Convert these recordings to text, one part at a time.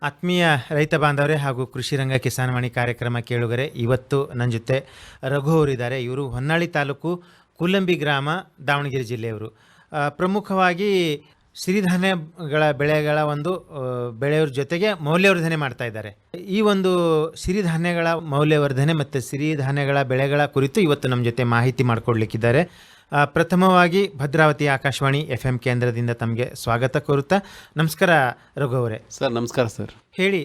ಆತ್ಮೀಯ ರೈತ ಬಾಂಧವರೇ ಹಾಗೂ ಕೃಷಿ ರಂಗ ಕಿಸಾನ್ವಾಣಿ ಕಾರ್ಯಕ್ರಮ ಕೇಳುಗರೆ, ಇವತ್ತು ನನ್ನ ಜೊತೆ ರಘು ಅವರಿದ್ದಾರೆ. ಇವರು ಹೊನ್ನಾಳಿ ತಾಲೂಕು ಕುಲ್ಲಂಬಿ ಗ್ರಾಮ, ದಾವಣಗೆರೆ ಜಿಲ್ಲೆಯವರು. ಪ್ರಮುಖವಾಗಿ ಸಿರಿಧಾನ್ಯಗಳ ಬೆಳೆಗಳ ಒಂದು ಬೆಳೆಯವ್ರ ಜೊತೆಗೆ ಮೌಲ್ಯವರ್ಧನೆ ಮಾಡ್ತಾ ಇದ್ದಾರೆ. ಈ ಒಂದು ಸಿರಿಧಾನ್ಯಗಳ ಮೌಲ್ಯವರ್ಧನೆ ಮತ್ತು ಸಿರಿಧಾನ್ಯಗಳ ಬೆಳೆಗಳ ಕುರಿತು ಇವತ್ತು ನಮ್ಮ ಜೊತೆ ಮಾಹಿತಿ ಮಾಡಿಕೊಡ್ಲಿಕ್ಕಿದ್ದಾರೆ. ಪ್ರಥಮವಾಗಿ ಭದ್ರಾವತಿ ಆಕಾಶವಾಣಿ FM ಕೇಂದ್ರದಿಂದ ತಮಗೆ ಸ್ವಾಗತ ಕೋರುತ್ತಾ. ನಮಸ್ಕಾರ ರಘು ಅವರೇ. ಸರ್ ನಮಸ್ಕಾರ ಸರ್. ಹೇಳಿ,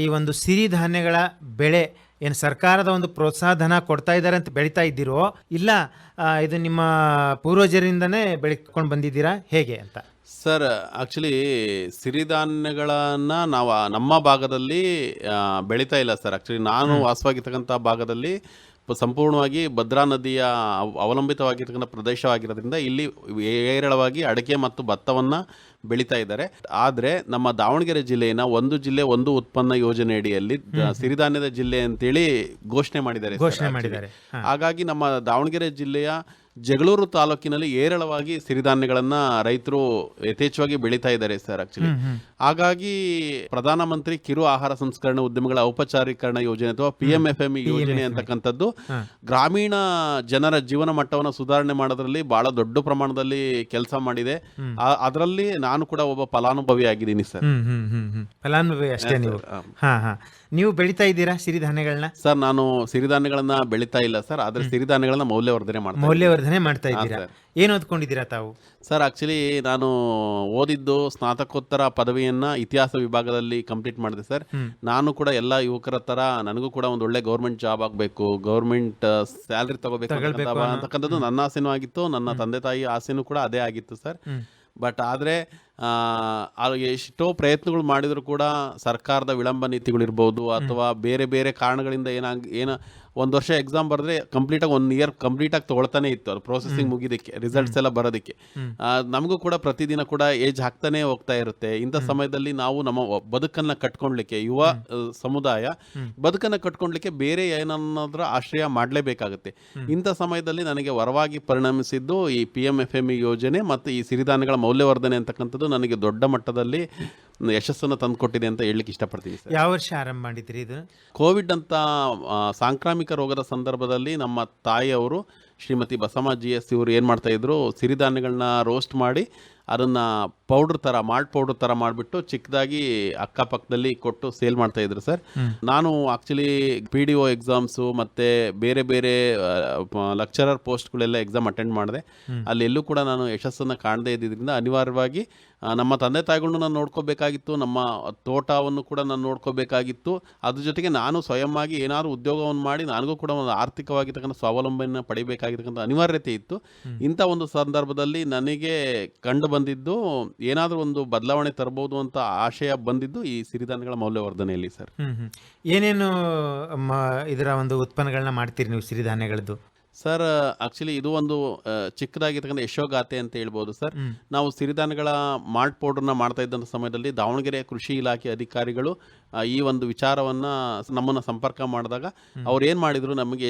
ಈ ಒಂದು ಸಿರಿಧಾನ್ಯಗಳ ಬೆಳೆ ಏನು ಸರ್ಕಾರದ ಒಂದು ಪ್ರೋತ್ಸಾಹ ಧನ ಕೊಡ್ತಾ ಇದ್ದಾರೆ ಅಂತ ಬೆಳೀತಾ ಇದ್ದೀರೋ, ಇಲ್ಲ ಇದು ನಿಮ್ಮ ಪೂರ್ವಜರಿಂದನೇ ಬೆಳೆದುಕೊಂಡು ಬಂದಿದ್ದೀರಾ, ಹೇಗೆ ಅಂತ? ಸರ್ ಆ್ಯಕ್ಚುಲಿ ಸಿರಿಧಾನ್ಯಗಳನ್ನು ನಾವು ನಮ್ಮ ಭಾಗದಲ್ಲಿ ಬೆಳೀತಾ ಇಲ್ಲ ಸರ್. ಆ್ಯಕ್ಚುಲಿ ನಾನು ವಾಸವಾಗಿರ್ತಕ್ಕಂಥ ಭಾಗದಲ್ಲಿ ಸಂಪೂರ್ಣವಾಗಿ ಭದ್ರಾ ನದಿಯ ಅವಲಂಬಿತವಾಗಿರ್ತಕ್ಕಂಥ ಪ್ರದೇಶವಾಗಿರೋದ್ರಿಂದ ಇಲ್ಲಿ ಹೇರಳವಾಗಿ ಅಡಿಕೆ ಮತ್ತು ಭತ್ತವನ್ನು ಬೆಳೀತಾ ಇದ್ದಾರೆ. ಆದರೆ ನಮ್ಮ ದಾವಣಗೆರೆ ಜಿಲ್ಲೆಯನ್ನು ಒಂದು ಜಿಲ್ಲೆ ಒಂದು ಉತ್ಪನ್ನ ಯೋಜನೆ ಅಡಿಯಲ್ಲಿ ಸಿರಿಧಾನ್ಯದ ಜಿಲ್ಲೆ ಅಂತೇಳಿ ಘೋಷಣೆ ಮಾಡಿದ್ದಾರೆ. ಹಾಗಾಗಿ ನಮ್ಮ ದಾವಣಗೆರೆ ಜಿಲ್ಲೆಯ ಜಗಳೂರು ತಾಲೂಕಿನಲ್ಲಿ ಹೇರಳವಾಗಿ ಸಿರಿಧಾನ್ಯಗಳನ್ನು ರೈತರು ಯಥೇಚ್ಛವಾಗಿ ಬೆಳೀತಾ ಇದ್ದಾರೆ ಸರ್. ಆಕ್ಚುಲಿ ಹಾಗಾಗಿ ಪ್ರಧಾನಮಂತ್ರಿ ಕಿರು ಆಹಾರ ಸಂಸ್ಕರಣೆ ಉದ್ಯಮಗಳ ಔಪಚಾರೀಕರಣ ಯೋಜನೆ ಅಥವಾ PMFME ಯೋಜನೆ ಅಂತಕ್ಕಂಥದ್ದು ಗ್ರಾಮೀಣ ಜನರ ಜೀವನ ಮಟ್ಟವನ್ನು ಸುಧಾರಣೆ ಮಾಡೋದ್ರಲ್ಲಿ ಬಹಳ ದೊಡ್ಡ ಪ್ರಮಾಣದಲ್ಲಿ ಕೆಲಸ ಮಾಡಿದೆ. ಅದರಲ್ಲಿ ನಾನು ಕೂಡ ಒಬ್ಬ ಫಲಾನುಭವಿ ಆಗಿದ್ದೀನಿ ಸರ್. ಫಲಾನುಭವಿ ಅಷ್ಟೇ ನೀವು? ನೀವು ಬೆಳೀತಾ ಇದ್ದೀರಾ ಸಿರಿಧಾನ್ಯಗಳನ್ನ? ಸರ್ ನಾನು ಸಿರಿಧಾನ್ಯಗಳನ್ನ ಬೆಳೀತಾ ಇಲ್ಲ ಸರ್, ಆದ್ರೆ ಸಿರಿಧಾನ್ಯಗಳನ್ನ ಮೌಲ್ಯವರ್ಧನೆ ಮಾಡ್ತಾ ಇದ್ದೀರಾ. ಏನು ಓದ್ಕೊಂಡಿದ್ದೀರಾ ತಾವು? ಸರ್ ಆಕ್ಚುಲಿ ನಾನು ಓದಿದ್ದು ಸ್ನಾತಕೋತ್ತರ ಪದವಿಯನ್ನ ಇತಿಹಾಸ ವಿಭಾಗದಲ್ಲಿ ಕಂಪ್ಲೀಟ್ ಮಾಡಿದೆ ಸರ್. ನಾನು ಕೂಡ ಎಲ್ಲ ಯುವಕರ ತರ ನನಗೂ ಕೂಡ ಒಂದು ಒಳ್ಳೆ ಗೌರ್ಮೆಂಟ್ ಜಾಬ್ ಆಗಬೇಕು, ಗೌರ್ಮೆಂಟ್ ಸ್ಯಾಲರಿ ತಗೋಬೇಕು ಅಂತಕ್ಕಂಥದ್ದು ನನ್ನ ಆಸೆನೂ ಆಗಿತ್ತು, ನನ್ನ ತಂದೆ ತಾಯಿ ಆಸೆನೂ ಕೂಡ ಅದೇ ಆಗಿತ್ತು ಸರ್. ಬಟ್ ಆದರೆ ಎಷ್ಟೋ ಪ್ರಯತ್ನಗಳು ಮಾಡಿದರೂ ಕೂಡ ಸರ್ಕಾರದ ವಿಳಂಬ ನೀತಿಗಳಿರ್ಬೋದು ಅಥವಾ ಬೇರೆ ಬೇರೆ ಕಾರಣಗಳಿಂದ ಒಂದು ವರ್ಷ ಎಕ್ಸಾಮ್ ಬರೆದ್ರೆ ಕಂಪ್ಲೀಟಾಗಿ 1 ಇಯರ್ ಕಂಪ್ಲೀಟಾಗಿ ತೊಗೊಳ್ತಾನೆ ಇತ್ತು ಅದು ಪ್ರೊಸೆಸಿಂಗ್ ಮುಗಿದಕ್ಕೆ, ರಿಸಲ್ಟ್ಸ್ ಎಲ್ಲ ಬರೋದಕ್ಕೆ. ನಮಗೂ ಕೂಡ ಪ್ರತಿದಿನ ಕೂಡ ಏಜ್ ಆಗ್ತಾನೆ ಹೋಗ್ತಾ ಇರುತ್ತೆ. ಇಂಥ ಸಮಯದಲ್ಲಿ ನಾವು ನಮ್ಮ ಬದುಕನ್ನು ಕಟ್ಕೊಳ್ಲಿಕ್ಕೆ, ಯುವ ಸಮುದಾಯ ಬದುಕನ್ನು ಕಟ್ಕೊಳ್ಲಿಕ್ಕೆ ಬೇರೆ ಏನನ್ನಾದ್ರೂ ಆಶ್ರಯ ಮಾಡಲೇಬೇಕಾಗುತ್ತೆ. ಇಂಥ ಸಮಯದಲ್ಲಿ ನನಗೆ ವರವಾಗಿ ಪರಿಣಮಿಸಿದ್ದು ಈ PMFME ಯೋಜನೆ ಮತ್ತು ಈ ಸಿರಿಧಾನ್ಯಗಳ ಮೌಲ್ಯವರ್ಧನೆ ಅಂತಕ್ಕಂಥದ್ದು ನನಗೆ ದೊಡ್ಡ ಮಟ್ಟದಲ್ಲಿ ಯಶಸ್ಸನ್ನು ತಂದುಕೊಟ್ಟಿದೆ ಅಂತ ಹೇಳಲಿಕ್ಕೆ ಇಷ್ಟಪಡ್ತೀನಿ ಸರ್. ಯಾವ ವರ್ಷ ಆರಂಭ ಮಾಡಿದ್ರಿ ಇದು? ಕೋವಿಡ್ ಅಂತ ಸಾಂಕ್ರಾಮಿಕ ರೋಗದ ಸಂದರ್ಭದಲ್ಲಿ ನಮ್ಮ ತಾಯಿಯವರು ಶ್ರೀಮತಿ ಬಸಮ್ಮ GS ಇವರು ಏನು ಮಾಡ್ತಾ ಇದ್ರು, ಸಿರಿಧಾನ್ಯಗಳನ್ನ ರೋಸ್ಟ್ ಮಾಡಿ ಅದನ್ನು ಮಾಲ್ಟ್ ಪೌಡರ್ ಥರ ಮಾಡಿಬಿಟ್ಟು ಚಿಕ್ಕದಾಗಿ ಅಕ್ಕಪಕ್ಕದಲ್ಲಿ ಕೊಟ್ಟು ಸೇಲ್ ಮಾಡ್ತಾ ಇದ್ರು ಸರ್. ನಾನು ಆ್ಯಕ್ಚುಲಿ PDO ಎಕ್ಸಾಮ್ಸು ಮತ್ತು ಬೇರೆ ಬೇರೆ ಲೆಕ್ಚರರ್ ಪೋಸ್ಟ್ಗಳೆಲ್ಲ ಎಕ್ಸಾಮ್ ಅಟೆಂಡ್ ಮಾಡಿದೆ. ಅಲ್ಲೆಲ್ಲೂ ಕೂಡ ನಾನು ಯಶಸ್ಸನ್ನು ಕಾಣದೇ ಇದ್ದಿದ್ದರಿಂದ ಅನಿವಾರ್ಯವಾಗಿ ನಮ್ಮ ತಂದೆ ತಾಯಿಗಳನ್ನೂ ನಾನು ನೋಡ್ಕೋಬೇಕಾಗಿತ್ತು, ನಮ್ಮ ತೋಟವನ್ನು ಕೂಡ ನಾನು ನೋಡ್ಕೋಬೇಕಾಗಿತ್ತು. ಅದ್ರ ಜೊತೆಗೆ ನಾನು ಸ್ವಯಂವಾಗಿ ಏನಾದರೂ ಉದ್ಯೋಗವನ್ನು ಮಾಡಿ ನನಗೂ ಕೂಡ ಒಂದು ಆರ್ಥಿಕವಾಗಿರ್ತಕ್ಕಂಥ ಸ್ವಾವಲಂಬನೆಯನ್ನು ಪಡಿಬೇಕಾಗಿರ್ತಕ್ಕಂಥ ಅನಿವಾರ್ಯತೆ ಇತ್ತು. ಇಂಥ ಒಂದು ಸಂದರ್ಭದಲ್ಲಿ ನನಗೆ ಕಂಡು ಬಂದಿದ್ದು ಏನಾದರೂ ಒಂದು ಬದಲಾವಣೆ ತರಬಹುದು ಅಂತ ಆಶಯ ಬಂದಿದ್ದು ಈ ಸಿರಿಧಾನ್ಯಗಳ ಮೌಲ್ಯವರ್ಧನೆಯಲ್ಲಿ ಸರ್. ಏನೇನು ಇದರ ಒಂದು ಉತ್ಪನ್ನಗಳನ್ನ ಮಾಡ್ತೀರಿ ನೀವು ಸಿರಿಧಾನ್ಯಗಳದ್ದು? ಸರ್ ಆಕ್ಚುಲಿ ಇದು ಒಂದು ಚಿಕ್ಕದಾಗಿರ್ತಕ್ಕಂಥ ಯಶೋಗಾಥೆ ಅಂತ ಹೇಳ್ಬೋದು ಸರ್. ನಾವು ಸಿರಿಧಾನ್ಯಗಳ ಮಾಲ್ಟ್ ಪೌಡರ್ನ ಮಾಡ್ತಾ ಇದ್ದಂಥ ಸಮಯದಲ್ಲಿ ದಾವಣಗೆರೆ ಕೃಷಿ ಇಲಾಖೆ ಅಧಿಕಾರಿಗಳು ಈ ಒಂದು ವಿಚಾರವನ್ನು ನಮ್ಮನ್ನು ಸಂಪರ್ಕ ಮಾಡಿದಾಗ ಅವ್ರು ಏನು ಮಾಡಿದರು, ನಮಗೆ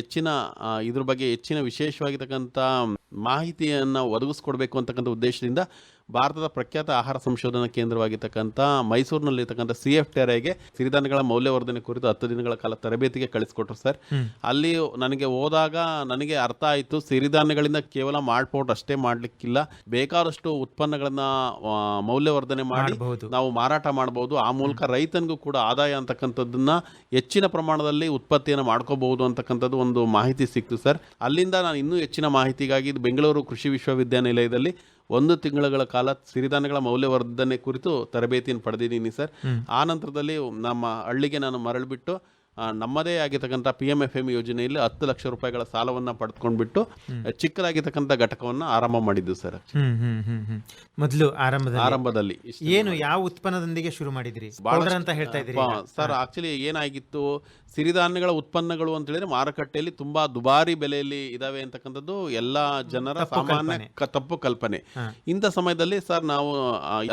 ಇದ್ರ ಬಗ್ಗೆ ಹೆಚ್ಚಿನ ವಿಶೇಷವಾಗಿರ್ತಕ್ಕಂಥ ಮಾಹಿತಿಯನ್ನು ಒದಗಿಸ್ಕೊಡ್ಬೇಕು ಅಂತಕ್ಕಂಥ ಉದ್ದೇಶದಿಂದ ಭಾರತದ ಪ್ರಖ್ಯಾತ ಆಹಾರ ಸಂಶೋಧನಾ ಕೇಂದ್ರವಾಗಿರ್ತಕ್ಕಂಥ ಮೈಸೂರಿನಲ್ಲಿರ್ತಕ್ಕಂಥ CFTRIಗೆ ಸಿರಿಧಾನ್ಯಗಳ ಮೌಲ್ಯವರ್ಧನೆ ಕುರಿತು 10 ದಿನಗಳ ಕಾಲ ತರಬೇತಿಗೆ ಕಳಿಸ್ಕೊಟ್ರು ಸರ್. ಅಲ್ಲಿ ನನಗೆ ಹೋದಾಗ ನನಗೆ ಅರ್ಥ ಆಯಿತು, ಸಿರಿಧಾನ್ಯಗಳಿಂದ ಕೇವಲ ಮಾಲ್ಟ್ ಪೌಡರ್ ಅಷ್ಟೇ ಮಾಡಲಿಕ್ಕಿಲ್ಲ, ಬೇಕಾದಷ್ಟು ಉತ್ಪನ್ನಗಳನ್ನ ಮೌಲ್ಯವರ್ಧನೆ ಮಾಡಿ ನಾವು ಮಾರಾಟ ಮಾಡಬಹುದು. ಆ ಮೂಲಕ ರೈತನಿಗೂ ಕೂಡ ಆದಾಯ ಅಂತಕ್ಕಂಥದ್ದನ್ನ ಹೆಚ್ಚಿನ ಪ್ರಮಾಣದಲ್ಲಿ ಉತ್ಪತ್ತಿಯನ್ನು ಮಾಡ್ಕೋಬಹುದು ಅಂತಕ್ಕಂಥದ್ದು ಒಂದು ಮಾಹಿತಿ ಸಿಕ್ತು ಸರ್. ಅಲ್ಲಿಂದ ನಾನು ಇನ್ನೂ ಹೆಚ್ಚಿನ ಮಾಹಿತಿಗಾಗಿ ಬೆಂಗಳೂರು ಕೃಷಿ ವಿಶ್ವವಿದ್ಯಾನಿಲಯದಲ್ಲಿ 1 ತಿಂಗಳ ಕಾಲ ಸಿರಿಧಾನ್ಯಗಳ ಮೌಲ್ಯವರ್ಧನೆ ಕುರಿತು ತರಬೇತಿಯನ್ನು ಪಡೆದಿದ್ದೀನಿ ಸರ್. ಆ ನಂತರದಲ್ಲಿ ನಮ್ಮ ಹಳ್ಳಿಗೆ ನಾನು ಮರಳಿಬಿಟ್ಟು ನಮ್ಮದೇ ಆಗಿರ್ತಕ್ಕಂಥ PMFME ಯೋಜನೆಯಲ್ಲಿ 10 ಲಕ್ಷ ರೂಪಾಯಿಗಳ ಸಾಲವನ್ನು ಪಡೆದುಕೊಂಡ್ಬಿಟ್ಟು ಚಿಕ್ಕದಾಗಿರ್ತಕ್ಕಂಥ ಘಟಕವನ್ನು ಆರಂಭ ಮಾಡಿದ್ದು ಸರ್. ಮೊದಲು ಆರಂಭದಲ್ಲಿ ಏನು ಯಾವ ಉತ್ಪನ್ನದೊಂದಿಗೆ ಶುರು ಮಾಡಿದ್ರಿ ಅಂತ ಹೇಳ್ತಾ ಇದ್ರಿ ಸರ್? ಆಕ್ಚುಲಿ ಏನಾಗಿತ್ತು, ಸಿರಿಧಾನ್ಯಗಳ ಉತ್ಪನ್ನಗಳು ಅಂತ ಹೇಳಿದ್ರೆ ಮಾರುಕಟ್ಟೆಯಲ್ಲಿ ತುಂಬಾ ದುಬಾರಿ ಬೆಲೆಯಲ್ಲಿ ಇದಾವೆ ಅಂತಕ್ಕಂಥದ್ದು ಎಲ್ಲ ಜನರ ಸಾಮಾನ್ಯ ತಪ್ಪು ಕಲ್ಪನೆ. ಇಂಥ ಸಮಯದಲ್ಲಿ ಸರ್ ನಾವು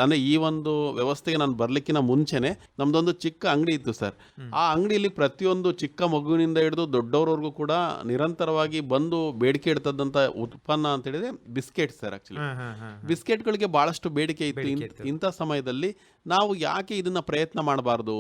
ಅಂದ್ರೆ ಈ ಒಂದು ವ್ಯವಸ್ಥೆಗೆ ನಾನು ಬರ್ಲಿಕ್ಕಿನ ಮುಂಚೆನೆ ನಮ್ದೊಂದು ಚಿಕ್ಕ ಅಂಗಡಿ ಇತ್ತು ಸರ್. ಆ ಅಂಗಡಿಯಲ್ಲಿ ಪ್ರತಿಯೊಂದು ಚಿಕ್ಕ ಮಗುವಿನಿಂದ ಹಿಡಿದು ದೊಡ್ಡವರವರೆಗೂ ಕೂಡ ನಿರಂತರವಾಗಿ ಬಂದು ಬೇಡಿಕೆ ಇಡ್ತದಂತ ಉತ್ಪನ್ನ ಅಂತ ಹೇಳಿದ್ರೆ ಬಿಸ್ಕೆಟ್ ಸರ್. ಆಕ್ಚುಲಿ ಬಿಸ್ಕೆಟ್ಗಳಿಗೆ ಬಹಳಷ್ಟು ಬೇಡಿಕೆ ಇತ್ತು. ಇಂಥ ಸಮಯದಲ್ಲಿ ನಾವು ಯಾಕೆ ಇದನ್ನ ಪ್ರಯತ್ನ ಮಾಡಬಾರ್ದು,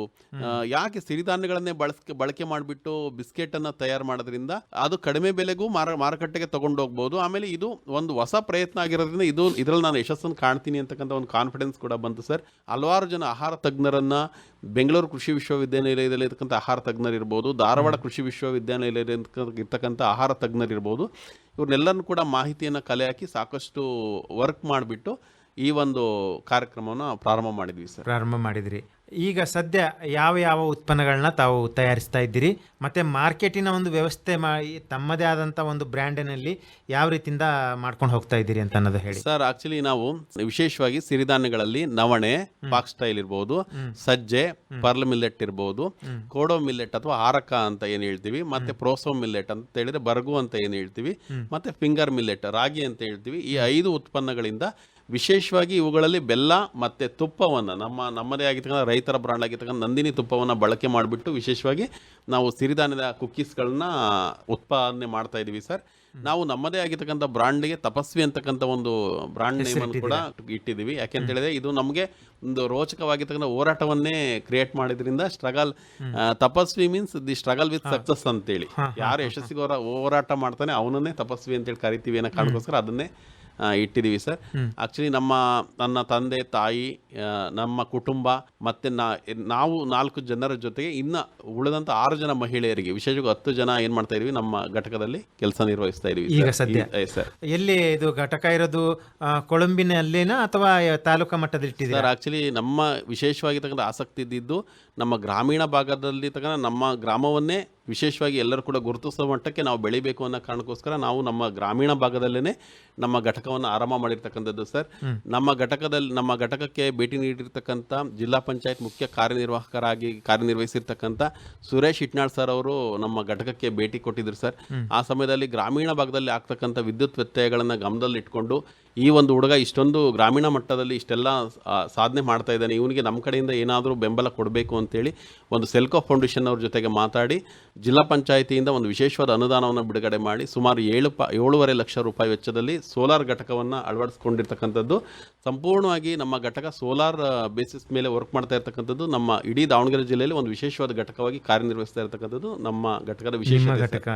ಯಾಕೆ ಸಿರಿಧಾನ್ಯಗಳನ್ನೇ ಬಳಕೆ ಮಾಡಿಬಿಟ್ಟು ಬಿಸ್ಕೆಟ್ ಅನ್ನ ತಯಾರು ಮಾಡೋದ್ರಿಂದ ಅದು ಕಡಿಮೆ ಬೆಲೆಗೂ ಮಾರುಕಟ್ಟೆಗೆ ತಗೊಂಡೋಗ್ಬೋದು. ಆಮೇಲೆ ಇದು ಒಂದು ಹೊಸ ಪ್ರಯತ್ನ ಆಗಿರೋದ್ರಿಂದ ಇದರಲ್ಲಿ ನಾನು ಯಶಸ್ಸನ್ನು ಕಾಣ್ತೀನಿ ಅಂತಕ್ಕಂಥ ಒಂದು ಕಾನ್ಫಿಡೆನ್ಸ್ ಕೂಡ ಬಂತು ಸರ್. ಹಲವಾರು ಜನ ಆಹಾರ ತಜ್ಞರನ್ನ ಬೆಂಗಳೂರು ಕೃಷಿ ವಿಶ್ವವಿದ್ಯಾನಿಲಯದಲ್ಲಿ ಇರ್ತಕ್ಕಂಥ ಆಹಾರ ತಜ್ಞರಿರ್ಬೋದು, ಧಾರವಾಡ ಕೃಷಿ ವಿಶ್ವವಿದ್ಯಾನಿಲಯದಲ್ಲಿ ಇರ್ತಕ್ಕಂಥ ಆಹಾರ ತಜ್ಞರಿರ್ಬೋದು, ಇವ್ರನ್ನೆಲ್ಲರನ್ನು ಕೂಡ ಮಾಹಿತಿಯನ್ನು ಕಲೆ ಹಾಕಿ ಸಾಕಷ್ಟು ವರ್ಕ್ ಮಾಡಿಬಿಟ್ಟು ಈ ಒಂದು ಕಾರ್ಯಕ್ರಮವನ್ನು ಪ್ರಾರಂಭ ಮಾಡಿದ್ವಿ ಸರ್. ಪ್ರಾರಂಭ ಮಾಡಿದ್ರಿ. ಈಗ ಸದ್ಯ ಯಾವ ಯಾವ ಉತ್ಪನ್ನಗಳನ್ನ ತಾವು ತಯಾರಿಸ್ತಾ ಇದ್ದೀರಿ, ಮತ್ತೆ ಮಾರ್ಕೆಟಿನ ಒಂದು ವ್ಯವಸ್ಥೆ ಮಾಡಿ ತಮ್ಮದೇ ಆದಂಥ ಒಂದು ಬ್ರ್ಯಾಂಡಿನಲ್ಲಿ ಯಾವ ರೀತಿಯಿಂದ ಮಾಡ್ಕೊಂಡು ಹೋಗ್ತಾ ಇದ್ದೀರಿ ಅಂತ ಅನ್ನೋದು ಹೇಳಿ ಸರ್. ಆಕ್ಚುಲಿ ನಾವು ವಿಶೇಷವಾಗಿ ಸಿರಿಧಾನ್ಯಗಳಲ್ಲಿ ನವಣೆ, ಫಾಕ್ಸ್ ಸ್ಟೈಲ್ ಇರ್ಬೋದು, ಸಜ್ಜೆ, ಪರ್ಲ್ ಮಿಲ್ಲೆಟ್ ಇರ್ಬೋದು, ಕೋಡೋ ಮಿಲ್ಲೆಟ್ ಅಥವಾ ಆರಕ ಅಂತ ಏನು ಹೇಳ್ತೀವಿ, ಮತ್ತೆ ಪ್ರೋಸೋ ಮಿಲ್ಲೆಟ್ ಅಂತ ಹೇಳಿದ್ರೆ ಬರ್ಗು ಅಂತ ಏನು ಹೇಳ್ತೀವಿ, ಮತ್ತೆ ಫಿಂಗರ್ ಮಿಲ್ಲೆಟ್ ರಾಗಿ ಅಂತ ಹೇಳ್ತೀವಿ. ಈ 5 ಉತ್ಪನ್ನಗಳಿಂದ ವಿಶೇಷವಾಗಿ ಇವುಗಳಲ್ಲಿ ಬೆಲ್ಲ ಮತ್ತು ತುಪ್ಪವನ್ನು ನಮ್ಮದೇ ಆಗಿರ್ತಕ್ಕಂಥ ರೈತರ ಬ್ರಾಂಡ್ ಆಗಿರ್ತಕ್ಕಂಥ ನಂದಿನಿ ತುಪ್ಪವನ್ನು ಬಳಕೆ ಮಾಡಿಬಿಟ್ಟು ವಿಶೇಷವಾಗಿ ನಾವು ಸಿರಿಧಾನ್ಯದ ಕುಕ್ಕೀಸ್ಗಳನ್ನ ಉತ್ಪಾದನೆ ಮಾಡ್ತಾ ಇದ್ದೀವಿ ಸರ್. ನಾವು ನಮ್ಮದೇ ಆಗಿರ್ತಕ್ಕಂಥ ಬ್ರಾಂಡ್ಗೆ ತಪಸ್ವಿ ಅಂತಕ್ಕಂಥ ಒಂದು ಬ್ರಾಂಡ್ ನೇಮನ್ನು ಕೂಡ ಇಟ್ಟಿದ್ದೀವಿ. ಯಾಕೆಂತ ಹೇಳಿದ್ರೆ ಇದು ನಮಗೆ ಒಂದು ರೋಚಕವಾಗಿರ್ತಕ್ಕಂಥ ಹೋರಾಟವನ್ನೇ ಕ್ರಿಯೇಟ್ ಮಾಡಿದ್ರಿಂದ ತಪಸ್ವಿ means the struggle with success ಅಂತೇಳಿ, ಯಾರು ಯಶಸ್ಸಿಗೆ ಹೋರಾಟ ಮಾಡ್ತಾನೆ ಅವನನ್ನೇ ತಪಸ್ವಿ ಅಂತೇಳಿ ಕರಿತೀವಿ ಅನ್ನೋ ಕಾರಣಕ್ಕೋಸ್ಕರ ಅದನ್ನೇ ಇಟ್ಟಿದ್ದೀವಿ ಸರ್. ಆಕ್ಚುಲಿ ನನ್ನ ತಂದೆ ತಾಯಿ, ನಮ್ಮ ಕುಟುಂಬ ಮತ್ತೆ ನಾವು 4 ಜನರ ಜೊತೆಗೆ ಇನ್ನು ಉಳಿದಂತ 6 ಜನ ಮಹಿಳೆಯರಿಗೆ, ವಿಶೇಷವಾಗಿ 10 ಜನ ಏನ್ ಮಾಡ್ತಾ ಇದೀವಿ ನಮ್ಮ ಘಟಕದಲ್ಲಿ ಕೆಲಸ ನಿರ್ವಹಿಸ್ತಾ ಇದೀವಿ ಈಗ ಸದ್ಯ. ಸರ್, ಎಲ್ಲಿ ಇದು ಘಟಕ ಇರೋದು? ಕೊಳಂಬಿನಲ್ಲೇನಾ ಅಥವಾ ತಾಲೂಕಾ ಮಟ್ಟದಲ್ಲಿ ಇಟ್ಟಿದ್ದೀರಾ? ಸರ್, ಆಕ್ಚುಲಿ ನಮ್ಮ ವಿಶೇಷವಾಗಿರ್ತಕ್ಕಂಥ ಆಸಕ್ತಿ ಇದ್ದಿದ್ದು ನಮ್ಮ ಗ್ರಾಮೀಣ ಭಾಗದಲ್ಲಿ ನಮ್ಮ ಗ್ರಾಮವನ್ನೇ ವಿಶೇಷವಾಗಿ ಎಲ್ಲರೂ ಕೂಡ ಗುರುತಿಸುವ ಮಟ್ಟಕ್ಕೆ ನಾವು ಬೆಳಿಬೇಕು ಅನ್ನೋ ಕಾರಣಕ್ಕೋಸ್ಕರ ನಾವು ನಮ್ಮ ಗ್ರಾಮೀಣ ಭಾಗದಲ್ಲೇ ನಮ್ಮ ಘಟಕವನ್ನು ಆರಂಭ ಮಾಡಿರ್ತಕ್ಕಂಥದ್ದು ಸರ್. ನಮ್ಮ ಘಟಕಕ್ಕೆ ಭೇಟಿ ನೀಡಿರ್ತಕ್ಕಂಥ ಜಿಲ್ಲಾ ಪಂಚಾಯತ್ ಮುಖ್ಯ ಕಾರ್ಯನಿರ್ವಾಹಕರಾಗಿ ಕಾರ್ಯನಿರ್ವಹಿಸಿರ್ತಕ್ಕಂಥ ಸುರೇಶ್ ಇಟ್ನಾಳ್ ಸರ್ ಅವರು ನಮ್ಮ ಘಟಕಕ್ಕೆ ಭೇಟಿ ಕೊಟ್ಟಿದ್ರು ಸರ್. ಆ ಸಮಯದಲ್ಲಿ ಗ್ರಾಮೀಣ ಭಾಗದಲ್ಲಿ ಆಗ್ತಕ್ಕಂಥ ವಿದ್ಯುತ್ ವ್ಯತ್ಯಯಗಳನ್ನು ಗಮನದಲ್ಲಿಟ್ಕೊಂಡು ಈ ಒಂದು ಹುಡುಗ ಇಷ್ಟೊಂದು ಗ್ರಾಮೀಣ ಮಟ್ಟದಲ್ಲಿ ಇಷ್ಟೆಲ್ಲ ಸಾಧನೆ ಮಾಡ್ತಾ ಇದ್ದಾನೆ, ಇವನಿಗೆ ನಮ್ಮ ಕಡೆಯಿಂದ ಏನಾದರೂ ಬೆಂಬಲ ಕೊಡಬೇಕು ಅಂತೇಳಿ ಒಂದು ಸೆಲ್ಕೋ ಫೌಂಡೇಶನ್ ಅವ್ರ ಜೊತೆಗೆ ಮಾತಾಡಿ ಜಿಲ್ಲಾ ಪಂಚಾಯಿತಿಯಿಂದ ಒಂದು ವಿಶೇಷವಾದ ಅನುದಾನವನ್ನು ಬಿಡುಗಡೆ ಮಾಡಿ ಸುಮಾರು 7.5 ಲಕ್ಷ ರೂಪಾಯಿ ವೆಚ್ಚದಲ್ಲಿ ಸೋಲಾರ್ ಘಟಕವನ್ನು ಅಳವಡಿಸ್ಕೊಂಡಿರ್ತಕ್ಕಂಥದ್ದು. ಸಂಪೂರ್ಣವಾಗಿ ನಮ್ಮ ಘಟಕ ಸೋಲಾರ್ ಬೇಸಿಸ್ ಮೇಲೆ ವರ್ಕ್ ಮಾಡ್ತಾ ಇರ್ತಕ್ಕಂಥದ್ದು. ನಮ್ಮ ಇಡೀ ದಾವಣಗೆರೆ ಜಿಲ್ಲೆಯಲ್ಲಿ ಒಂದು ವಿಶೇಷವಾದ ಘಟಕವಾಗಿ ಕಾರ್ಯನಿರ್ವಹಿಸ್ತಾ ಇರ್ತಕ್ಕಂಥದ್ದು ನಮ್ಮ ಘಟಕದ ವಿಶೇಷ ಘಟಕ.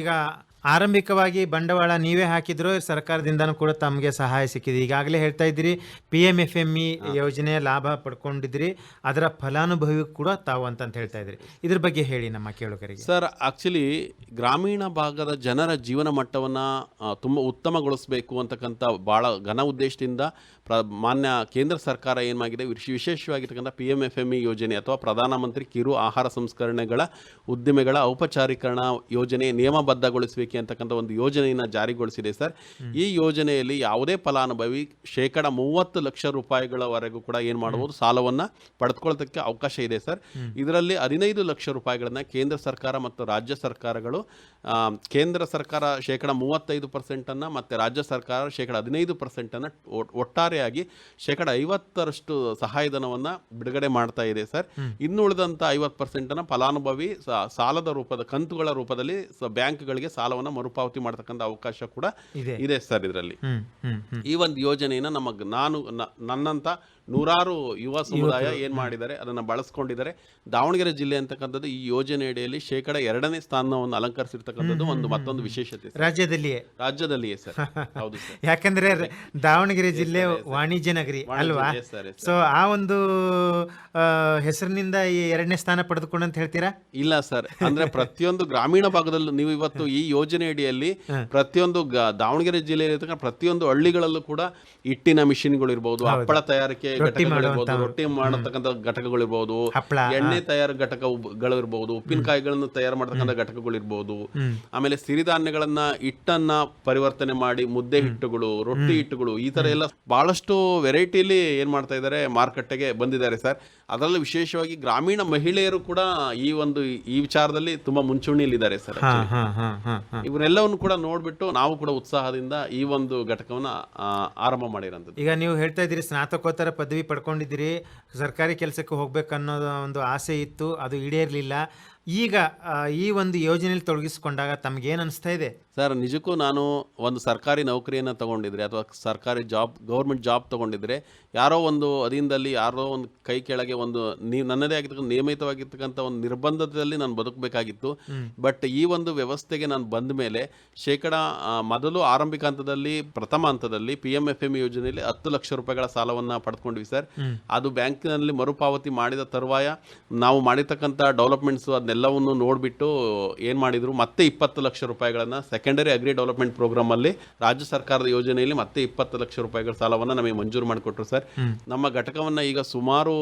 ಈಗ ಆರಂಭಿಕವಾಗಿ ಬಂಡವಾಳ ನೀವೇ ಹಾಕಿದ್ರು, ಸರ್ಕಾರದಿಂದನೂ ಕೂಡ ತಮಗೆ ಸಹಾಯ ಸಿಕ್ಕಿದೆ. ಈಗಾಗಲೇ ಹೇಳ್ತಾ ಇದ್ದೀರಿ PMFME ಯೋಜನೆಯ ಲಾಭ ಪಡ್ಕೊಂಡಿದ್ರಿ, ಅದರ ಫಲಾನುಭವಿ ಕೂಡ ತಾವು ಅಂತ ಹೇಳ್ತಾ ಇದ್ರಿ. ಇದ್ರ ಬಗ್ಗೆ ಹೇಳಿ ನಮ್ಮ ಕೇಳುಗರಿಗೆ. ಸರ್, ಆಕ್ಚುಲಿ ಗ್ರಾಮೀಣ ಭಾಗದ ಜನರ ಜೀವನ ಮಟ್ಟವನ್ನು ತುಂಬ ಉತ್ತಮಗೊಳಿಸಬೇಕು ಅಂತಕ್ಕಂಥ ಭಾಳ ಘನ ಉದ್ದೇಶದಿಂದ ಮಾನ್ಯ ಕೇಂದ್ರ ಸರ್ಕಾರ ಏನಾಗಿದೆ, ವಿಶೇಷವಾಗಿರ್ತಕ್ಕಂಥ PMFME ಯೋಜನೆ ಅಥವಾ ಪ್ರಧಾನಮಂತ್ರಿ ಕಿರು ಆಹಾರ ಸಂಸ್ಕರಣೆಗಳ ಉದ್ದಿಮೆಗಳ ಔಪಚಾರೀಕರಣ ಯೋಜನೆ ನಿಯಮಬದ್ಧಗೊಳಿಸಬೇಕು ಅಂತಕ್ಕಂಥ ಒಂದು ಯೋಜನೆಯನ್ನು ಜಾರಿಗೊಳಿಸಿದೆ ಸರ್. ಈ ಯೋಜನೆಯಲ್ಲಿ ಯಾವುದೇ ಫಲಾನುಭವಿ 30 ಲಕ್ಷ ರೂಪಾಯಿಗಳವರೆಗೂ ಕೂಡ ಏನು ಮಾಡಬಹುದು, ಸಾಲವನ್ನು ಪಡೆದುಕೊಳ್ಳೋದಕ್ಕೆ ಅವಕಾಶ ಇದೆ ಸರ್. ಇದರಲ್ಲಿ 15 ಲಕ್ಷ ರೂಪಾಯಿಗಳನ್ನು ಕೇಂದ್ರ ಸರ್ಕಾರ ಮತ್ತು ರಾಜ್ಯ ಸರ್ಕಾರಗಳು, ಕೇಂದ್ರ ಸರ್ಕಾರ 35% ಮತ್ತು ರಾಜ್ಯ ಸರ್ಕಾರ 15% ಒಟ್ಟಾರೆಯಾಗಿ 50% ಸಹಾಯಧನವನ್ನು ಬಿಡುಗಡೆ ಮಾಡ್ತಾ ಇದೆ ಸರ್. ಇನ್ನು ಉಳಿದಂಥ 50% ಫಲಾನುಭವಿ ಸಾಲದ ರೂಪದ ಕಂತುಗಳ ರೂಪದಲ್ಲಿ ಬ್ಯಾಂಕ್ಗಳಿಗೆ ಸಾಲವನ್ನು ಮರುಪಾವತಿ ಮಾಡತಕ್ಕಂಥ ಅವಕಾಶ ಕೂಡ ಇದೆ ಸರ್. ಇದರಲ್ಲಿ ಈ ಒಂದು ಯೋಜನೆಯನ್ನು ನನ್ನಂತ ನೂರಾರು ಯುವ ಸಮುದಾಯ ಏನ್ ಮಾಡಿದ್ದಾರೆ, ಅದನ್ನ ಬಳಸ್ಕೊಂಡಿದ್ದಾರೆ. ದಾವಣಗೆರೆ ಜಿಲ್ಲೆ ಅಂತಕ್ಕಂಥದ್ದು ಈ ಯೋಜನೆ ಅಡಿಯಲ್ಲಿ 2ನೇ ಸ್ಥಾನವನ್ನು ಅಲಂಕರಿಸಿರ್ತಕ್ಕಂಥದ್ದು ಮತ್ತೊಂದು ವಿಶೇಷತೆ ರಾಜ್ಯದಲ್ಲಿಯೇ ಸರ್. ಹೌದು ಸರ್, ಯಾಕಂದ್ರೆ ದಾವಣಗೆರೆ ಜಿಲ್ಲೆ ವಾಣಿಜ್ಯ ನಗರಿ ಅಲ್ವಾ? ಸೊ ಆ ಒಂದು ಹೆಸರಿನಿಂದ ಈ 2ನೇ ಸ್ಥಾನ ಪಡೆದುಕೊಂಡು ಅಂತ ಹೇಳ್ತೀರಾ? ಇಲ್ಲ ಸರ್, ಅಂದ್ರೆ ಪ್ರತಿಯೊಂದು ಗ್ರಾಮೀಣ ಭಾಗದಲ್ಲೂ ನೀವು ಇವತ್ತು ಈ ಯೋಜನೆ ಅಡಿಯಲ್ಲಿ ಪ್ರತಿಯೊಂದು ದಾವಣಗೆರೆ ಜಿಲ್ಲೆಯಲ್ಲಿ ಪ್ರತಿಯೊಂದು ಹಳ್ಳಿಗಳಲ್ಲೂ ಕೂಡ ಹಿಟ್ಟಿನ ಮಿಷಿನ್ಗಳು ಇರ್ಬೋದು, ಹಪ್ಪಳ ತಯಾರಿಕೆ ಘಟಕಗಳಿರ್ಬೋದು, ರೊಟ್ಟಿ ಮಾಡತಕ್ಕಂಥ ಘಟಕಗಳಿರ್ಬೋದು, ಎಣ್ಣೆ ತಯಾರ ಘಟಕಗಳಿರ್ಬೋದು, ಉಪ್ಪಿನಕಾಯಿಗಳನ್ನು ತಯಾರು ಮಾಡತಕ್ಕಂಥ ಘಟಕಗಳಿರ್ಬೋದು, ಆಮೇಲೆ ಸಿರಿಧಾನ್ಯಗಳನ್ನ ಹಿಟ್ಟನ್ನ ಪರಿವರ್ತನೆ ಮಾಡಿ ಮುದ್ದೆ ಹಿಟ್ಟುಗಳು, ರೊಟ್ಟಿ ಹಿಟ್ಟುಗಳು, ಈ ತರ ಎಲ್ಲ ಬಹಳಷ್ಟು ವೆರೈಟಿಲಿ ಏನ್ ಮಾಡ್ತಾ ಇದ್ದಾರೆ, ಮಾರುಕಟ್ಟೆಗೆ ಬಂದಿದ್ದಾರೆ ಸರ್. ಅದರಲ್ಲೂ ವಿಶೇಷವಾಗಿ ಗ್ರಾಮೀಣ ಮಹಿಳೆಯರು ಕೂಡ ಈ ವಿಚಾರದಲ್ಲಿ ತುಂಬಾ ಮುಂಚೂಣಿಯಲ್ಲಿದ್ದಾರೆ ಸರ್. ಇವರೆಲ್ಲವನ್ನು ಕೂಡ ನೋಡ್ಬಿಟ್ಟು ನಾವು ಕೂಡ ಉತ್ಸಾಹದಿಂದ ಈ ಒಂದು ಘಟಕವನ್ನ ಆರಂಭ ಮಾಡಿರೋಂಥದ್ದು. ಈಗ ನೀವು ಹೇಳ್ತಾ ಇದ್ದೀರಿ ಸ್ನಾತಕೋತ್ತರ ಪದವಿ ಪಡ್ಕೊಂಡಿದ್ದೀರಿ, ಸರ್ಕಾರಿ ಕೆಲಸಕ್ಕೆ ಹೋಗ್ಬೇಕನ್ನೋ ಒಂದು ಆಸೆ ಇತ್ತು, ಅದು ಈಡೇರಲಿಲ್ಲ. ಈಗ ಈ ಒಂದು ಯೋಜನೆಯಲ್ಲಿ ತೊಡಗಿಸಿಕೊಂಡಾಗ ತಮಗೇನು ಅನಿಸ್ತಾ ಇದೆ? ಸರ್, ನಿಜಕ್ಕೂ ನಾನು ಒಂದು ಸರ್ಕಾರಿ ನೌಕರಿಯನ್ನು ತಗೊಂಡಿದ್ರೆ ಅಥವಾ ಸರ್ಕಾರಿ ಗೌರ್ಮೆಂಟ್ ಜಾಬ್ ತಗೊಂಡಿದ್ರೆ, ಯಾರೋ ಒಂದು ಅಧೀನದಲ್ಲಿ ಯಾರೋ ಒಂದು ಕೈ ಕೆಳಗೆ ಒಂದು ನನ್ನದೇ ಆಗಿರ್ತಕ್ಕಂಥ ನಿಯಮಿತವಾಗಿರ್ತಕ್ಕಂಥ ಒಂದು ನಿರ್ಬಂಧದಲ್ಲಿ ನಾನು ಬದುಕಬೇಕಾಗಿತ್ತು. ಬಟ್ ಈ ಒಂದು ವ್ಯವಸ್ಥೆಗೆ ನಾನು ಬಂದ ಮೇಲೆ ಮೊದಲು ಆರಂಭಿಕ ಹಂತದಲ್ಲಿ, ಪ್ರಥಮ ಹಂತದಲ್ಲಿ PMFM ಯೋಜನೆಯಲ್ಲಿ 10 ಲಕ್ಷ ರೂಪಾಯಿಗಳ ಸಾಲವನ್ನು ಪಡೆದುಕೊಂಡ್ವಿ ಸರ್. ಅದು ಬ್ಯಾಂಕಿನಲ್ಲಿ ಮರುಪಾವತಿ ಮಾಡಿದ ತರುವಾಯ ನಾವು ಮಾಡಿರ್ತಕ್ಕಂಥ ಡೆವಲಪ್ಮೆಂಟ್ಸು ಅದನ್ನೆಲ್ಲವನ್ನು ನೋಡಿಬಿಟ್ಟು ಏನು ಮಾಡಿದ್ರು, ಮತ್ತೆ 20 ಲಕ್ಷ ರೂಪಾಯಿಗಳನ್ನು ಸೆಕೆಂಡರಿ ಅಗ್ರಿ ಡೆವಲಪ್ಮೆಂಟ್ ಪ್ರೋಗ್ರಾಮ್ ಅಲ್ಲಿ ರಾಜ್ಯ ಸರ್ಕಾರದ ಯೋಜನೆಯಲ್ಲಿ ಮತ್ತೆ 20 ಲಕ್ಷ ರೂಪಾಯಿಗಳ ಸಾಲವನ್ನು ನಮಗೆ ಮಂಜೂರು ಮಾಡಿಕೊಟ್ರು ಸರ್. ನಮ್ಮ ಘಟಕವನ್ನ ಈಗ ಸುಮಾರು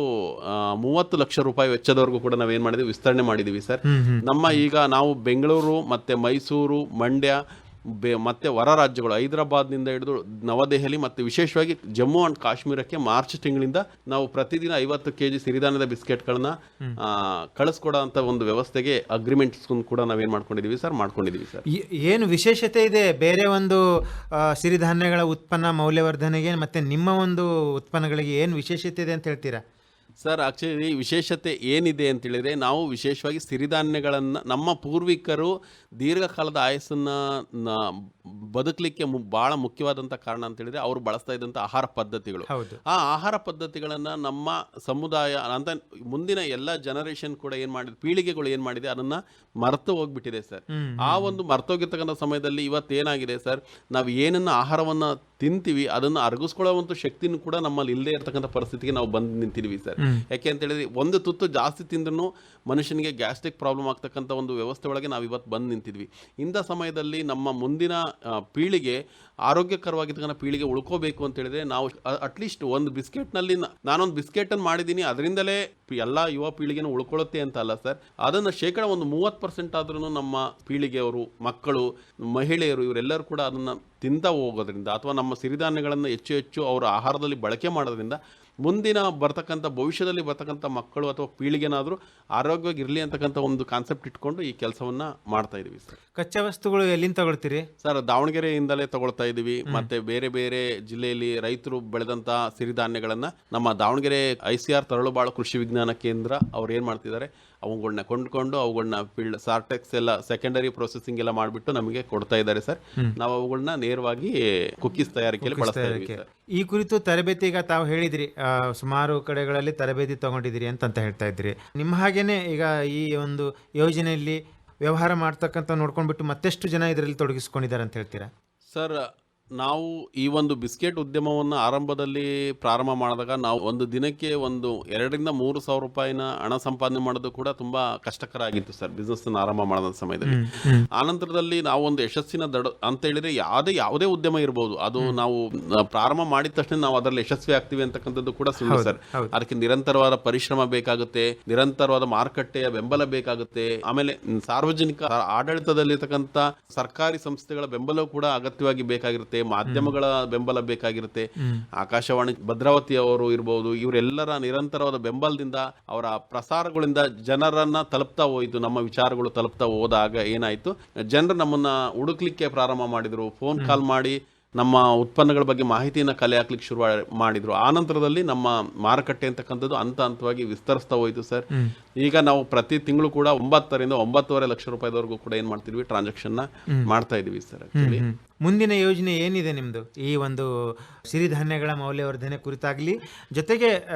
30 ಲಕ್ಷ ರೂಪಾಯಿ ವೆಚ್ಚದವರೆಗೂ ಕೂಡ ನಾವೇನ್ ಮಾಡಿದ್ವಿ, ವಿಸ್ತರಣೆ ಮಾಡಿದೀವಿ ಸರ್. ನಾವು ಬೆಂಗಳೂರು ಮತ್ತೆ ಮೈಸೂರು, ಮಂಡ್ಯ ಮತ್ತೆ ಹೊರ ರಾಜ್ಯಗಳು ಹೈದರಾಬಾದ್ನಿಂದ ಹಿಡಿದು ನವದೆಹಲಿ ಮತ್ತು ವಿಶೇಷವಾಗಿ ಜಮ್ಮು ಅಂಡ್ ಕಾಶ್ಮೀರಕ್ಕೆ ಮಾರ್ಚ್ ತಿಂಗಳಿಂದ ನಾವು ಪ್ರತಿದಿನ 50 kg ಸಿರಿಧಾನ್ಯದ ಬಿಸ್ಕೆಟ್ಗಳನ್ನ ಕಳಿಸ್ಕೊಡೋ ಅಂತ ಒಂದು ವ್ಯವಸ್ಥೆಗೆ ಅಗ್ರಿಮೆಂಟ್ಸ್ ಕೂಡ ನಾವೇನ್ ಮಾಡ್ಕೊಂಡಿದೀವಿ ಸರ್. ಏನು ವಿಶೇಷತೆ ಇದೆ ಬೇರೆ ಒಂದು ಸಿರಿಧಾನ್ಯಗಳ ಉತ್ಪನ್ನ ಮೌಲ್ಯವರ್ಧನೆಗೆ ಮತ್ತೆ ನಿಮ್ಮ ಒಂದು ಉತ್ಪನ್ನಗಳಿಗೆ ಏನು ವಿಶೇಷತೆ ಇದೆ ಅಂತ ಹೇಳ್ತೀರಾ? ಸರ್, ಆಕ್ಚುಲಿ ವಿಶೇಷತೆ ಏನಿದೆ ಅಂತ ಹೇಳಿದ್ರೆ, ನಾವು ವಿಶೇಷವಾಗಿ ಸಿರಿಧಾನ್ಯಗಳನ್ನು ನಮ್ಮ ಪೂರ್ವಿಕರು ದೀರ್ಘಕಾಲದ ಆಯಸ್ಸನ್ನ ಬದುಕಲಿಕ್ಕೆ ಬಹಳ ಮುಖ್ಯವಾದಂಥ ಕಾರಣ ಅಂತ ಹೇಳಿದ್ರೆ ಅವರು ಬಳಸ್ತಾ ಇದ್ದಂಥ ಆಹಾರ ಪದ್ಧತಿಗಳು. ಆ ಆಹಾರ ಪದ್ಧತಿಗಳನ್ನು ನಮ್ಮ ಸಮುದಾಯ ಅಂತ ಮುಂದಿನ ಎಲ್ಲ ಜನರೇಷನ್ ಕೂಡ ಪೀಳಿಗೆಗಳು ಏನು ಮಾಡಿದೆ ಅದನ್ನ ಮರೆತು ಹೋಗ್ಬಿಟ್ಟಿದೆ ಸರ್. ಆ ಒಂದು ಮರ್ತೋಗಿರ್ತಕ್ಕಂಥ ಸಮಯದಲ್ಲಿ ಇವತ್ತೇನಾಗಿದೆ ಸರ್, ನಾವು ಏನನ್ನ ಆಹಾರವನ್ನ ತಿಂತೀವಿ ಅದನ್ನು ಅರಗಿಸ್ಕೊಳ್ಳುವಂಥ ಶಕ್ತಿನೂ ಕೂಡ ನಮ್ಮಲ್ಲಿ ಇಲ್ಲದೆ ಇರತಕ್ಕಂಥ ಪರಿಸ್ಥಿತಿಗೆ ನಾವು ಬಂದು ನಿಂತಿದ್ವಿ ಸರ್. ಯಾಕೆ ಅಂತ ಹೇಳಿದ್ರೆ, ಒಂದು ತುತ್ತು ಜಾಸ್ತಿ ತಿಂದ್ರೂ ಮನುಷ್ಯನಿಗೆ ಗ್ಯಾಸ್ಟ್ರಿಕ್ ಪ್ರಾಬ್ಲಮ್ ಆಗ್ತಕ್ಕಂಥ ಒಂದು ವ್ಯವಸ್ಥೆ ಒಳಗೆ ನಾವು ಇವತ್ತು ಬಂದು ನಿಂತಿದ್ವಿ. ಇಂಥ ಸಮಯದಲ್ಲಿ ನಮ್ಮ ಮುಂದಿನ ಪೀಳಿಗೆ ಆರೋಗ್ಯಕರವಾಗಿರ್ತಕ್ಕಂಥ ಪೀಳಿಗೆ ಉಳ್ಕೋಬೇಕು ಅಂತ ಹೇಳಿದ್ರೆ, ನಾವು ಅಟ್ಲೀಸ್ಟ್ ಒಂದು ಬಿಸ್ಕೆಟ್ನಲ್ಲಿ ನಾನೊಂದು ಬಿಸ್ಕೆಟನ್ನು ಮಾಡಿದ್ದೀನಿ ಅದರಿಂದಲೇ ಎಲ್ಲ ಯುವ ಪೀಳಿಗೆನೂ ಉಳ್ಕೊಳ್ಳುತ್ತೆ ಅಂತ ಅಲ್ಲ ಸರ್. ಅದನ್ನು 30% ಆದ್ರೂ ನಮ್ಮ ಪೀಳಿಗೆಯವರು, ಮಕ್ಕಳು, ಮಹಿಳೆಯರು ಇವರೆಲ್ಲರೂ ಕೂಡ ಅದನ್ನು ತಿಂತ ಹೋಗೋದ್ರಿಂದ ಅಥವಾ ನಮ್ಮ ಸಿರಿಧಾನ್ಯಗಳನ್ನು ಹೆಚ್ಚು ಅವರ ಆಹಾರದಲ್ಲಿ ಬಳಕೆ ಮಾಡೋದ್ರಿಂದ ಮುಂದಿನ ಭವಿಷ್ಯದಲ್ಲಿ ಬರ್ತಕ್ಕಂಥ ಮಕ್ಕಳು ಅಥವಾ ಪೀಳಿಗೆನಾದರೂ ಆರೋಗ್ಯವಾಗಿರಲಿ ಅಂತಕ್ಕಂಥ ಒಂದು ಕಾನ್ಸೆಪ್ಟ್ ಇಟ್ಕೊಂಡು ಈ ಕೆಲಸವನ್ನ ಮಾಡ್ತಾ ಇದೀವಿ ಸರ್. ಕಚ್ಚಾ ವಸ್ತುಗಳು ಎಲ್ಲಿಂದ ತಗೊಳ್ತೀರಿ ಸರ್? ದಾವಣಗೆರೆಯಿಂದಲೇ ತಗೊಳ್ತಾ ಇದೀವಿ. ಮತ್ತೆ ಬೇರೆ ಬೇರೆ ಜಿಲ್ಲೆಯಲ್ಲಿ ರೈತರು ಬೆಳೆದಂತ ಸಿರಿಧಾನ್ಯಗಳನ್ನ ನಮ್ಮ ದಾವಣಗೆರೆ ICR ತರಳುಬಾಳು ಕೃಷಿ ವಿಜ್ಞಾನ ಕೇಂದ್ರ ಅವ್ರು ಏನ್ ಮಾಡ್ತಿದ್ದಾರೆ, ಅವುಗಳನ್ನ ಕೊಂಡ್ಕೊಂಡು ಅವುಗಳನ್ನ ಸಾರ್ಟೆಕ್ಸ್ ಎಲ್ಲ ಸೆಕೆಂಡರಿ ಪ್ರೊಸೆಸಿಂಗ್ ಎಲ್ಲ ಮಾಡಿಬಿಟ್ಟು ನಮಗೆ ಕೊಡ್ತಾ ಇದ್ದಾರೆ ಸರ್. ನಾವು ಅವುಗಳನ್ನ ನೇರವಾಗಿ ಕುಕ್ಕೀಸ್ ತಯಾರಿಕೆಯಲ್ಲಿ ಬಳಸ್ತಾ ಇದ್ದೀವಿ ಸರ್. ಈ ಕುರಿತು ತರಬೇತಿ ಈಗ ತಾವು ಹೇಳಿದ್ರಿ, ಸುಮಾರು ಕಡೆಗಳಲ್ಲಿ ತರಬೇತಿ ತಗೊಂಡಿದ್ದೀರಿ ಅಂತ ಹೇಳ್ತಾ ಇದ್ರಿ. ನಿಮ್ಮ ಹಾಗೇನೆ ಈಗ ಈ ಒಂದು ಯೋಜನೆಯಲ್ಲಿ ವ್ಯವಹಾರ ಮಾಡ್ತಕ್ಕಂಥ ನೋಡ್ಕೊಂಡ್ಬಿಟ್ಟು ಮತ್ತೆಷ್ಟು ಜನ ಇದರಲ್ಲಿ ತೊಡಗಿಸ್ಕೊಂಡಿದ್ದಾರೆ ಅಂತ ಹೇಳ್ತೀರಾ ಸರ್? ನಾವು ಈ ಒಂದು ಬಿಸ್ಕೆಟ್ ಉದ್ಯಮವನ್ನು ಆರಂಭದಲ್ಲಿ ಪ್ರಾರಂಭ ಮಾಡಿದಾಗ ನಾವು ಒಂದು ದಿನಕ್ಕೆ 2,000-3,000 ರೂಪಾಯಿನ ಹಣ ಸಂಪಾದನೆ ಮಾಡೋದು ಕೂಡ ತುಂಬಾ ಕಷ್ಟಕರ ಆಗಿತ್ತು ಸರ್, ಬಿಸ್ನೆಸ್ ಆರಂಭ ಮಾಡಿದ ಸಮಯದಲ್ಲಿ. ಆನಂತರದಲ್ಲಿ ನಾವು ಒಂದು ಯಶಸ್ಸಿನ ಅಂತ ಹೇಳಿದ್ರೆ ಯಾವುದೇ ಉದ್ಯಮ ಇರಬಹುದು, ಅದು ನಾವು ಪ್ರಾರಂಭ ಮಾಡಿದ ತಕ್ಷಣ ನಾವು ಅದರಲ್ಲಿ ಯಶಸ್ವಿ ಆಗ್ತೀವಿ ಅಂತಕ್ಕಂಥದ್ದು ಕೂಡ ಸುಳ್ಳು ಸರ್. ಅದಕ್ಕೆ ನಿರಂತರವಾದ ಪರಿಶ್ರಮ ಬೇಕಾಗುತ್ತೆ, ನಿರಂತರವಾದ ಮಾರುಕಟ್ಟೆಯ ಬೆಂಬಲ ಬೇಕಾಗುತ್ತೆ, ಆಮೇಲೆ ಸಾರ್ವಜನಿಕ ಆಡಳಿತದಲ್ಲಿರ್ತಕ್ಕಂಥ ಸರ್ಕಾರಿ ಸಂಸ್ಥೆಗಳ ಬೆಂಬಲ ಕೂಡ ಅಗತ್ಯವಾಗಿ ಬೇಕಾಗಿರುತ್ತೆ, ಮಾಧ್ಯಮಗಳ ಬೆಂಬಲ ಬೇಕಾಗಿರುತ್ತೆ. ಆಕಾಶವಾಣಿ ಭದ್ರಾವತಿ ಅವರು ಇರಬಹುದು, ಇವರೆಲ್ಲರ ನಿರಂತರವಾದ ಬೆಂಬಲದಿಂದ ಅವರ ಪ್ರಸಾರಗಳಿಂದ ಜನರನ್ನ ತಲುಪ್ತಾ ಹೋಯಿತು. ನಮ್ಮ ವಿಚಾರಗಳು ತಲುಪ್ತಾ ಹೋದಾಗ ಏನಾಯ್ತು, ಜನರು ನಮ್ಮನ್ನ ಹುಡುಕ್ಲಿಕ್ಕೆ ಪ್ರಾರಂಭ ಮಾಡಿದ್ರು, ಫೋನ್ ಕಾಲ್ ಮಾಡಿ ನಮ್ಮ ಉತ್ಪನ್ನಗಳ ಬಗ್ಗೆ ಮಾಹಿತಿಯನ್ನು ಕಲೆ ಹಾಕ್ಲಿಕ್ಕೆ ಶುರು ಮಾಡಿದ್ರು. ಆ ನಂತರದಲ್ಲಿ ನಮ್ಮ ಮಾರುಕಟ್ಟೆ ಅಂತಕ್ಕಂಥದ್ದು ಹಂತವಾಗಿ ವಿಸ್ತರಿಸ್ತಾ ಹೋಯಿತು ಸರ್. ಈಗ ನಾವು ಪ್ರತಿ ತಿಂಗಳು ಕೂಡ 9-9.5 ಲಕ್ಷ ರೂಪಾಯಿವರೆಗೂ ಕೂಡ ಏನ್ ಮಾಡ್ತಿದ್ವಿ, ಟ್ರಾನ್ಸಾಕ್ಷನ್ ಮಾಡ್ತಾ ಇದೀವಿ ಸರ್. ಮುಂದಿನ ಯೋಜನೆ ಏನಿದೆ ನಿಮ್ದು ಈ ಒಂದು ಸಿರಿಧಾನ್ಯಗಳ ಮೌಲ್ಯವರ್ಧನೆ ಕುರಿತಾಗ್ಲಿ, ಜೊತೆಗೆ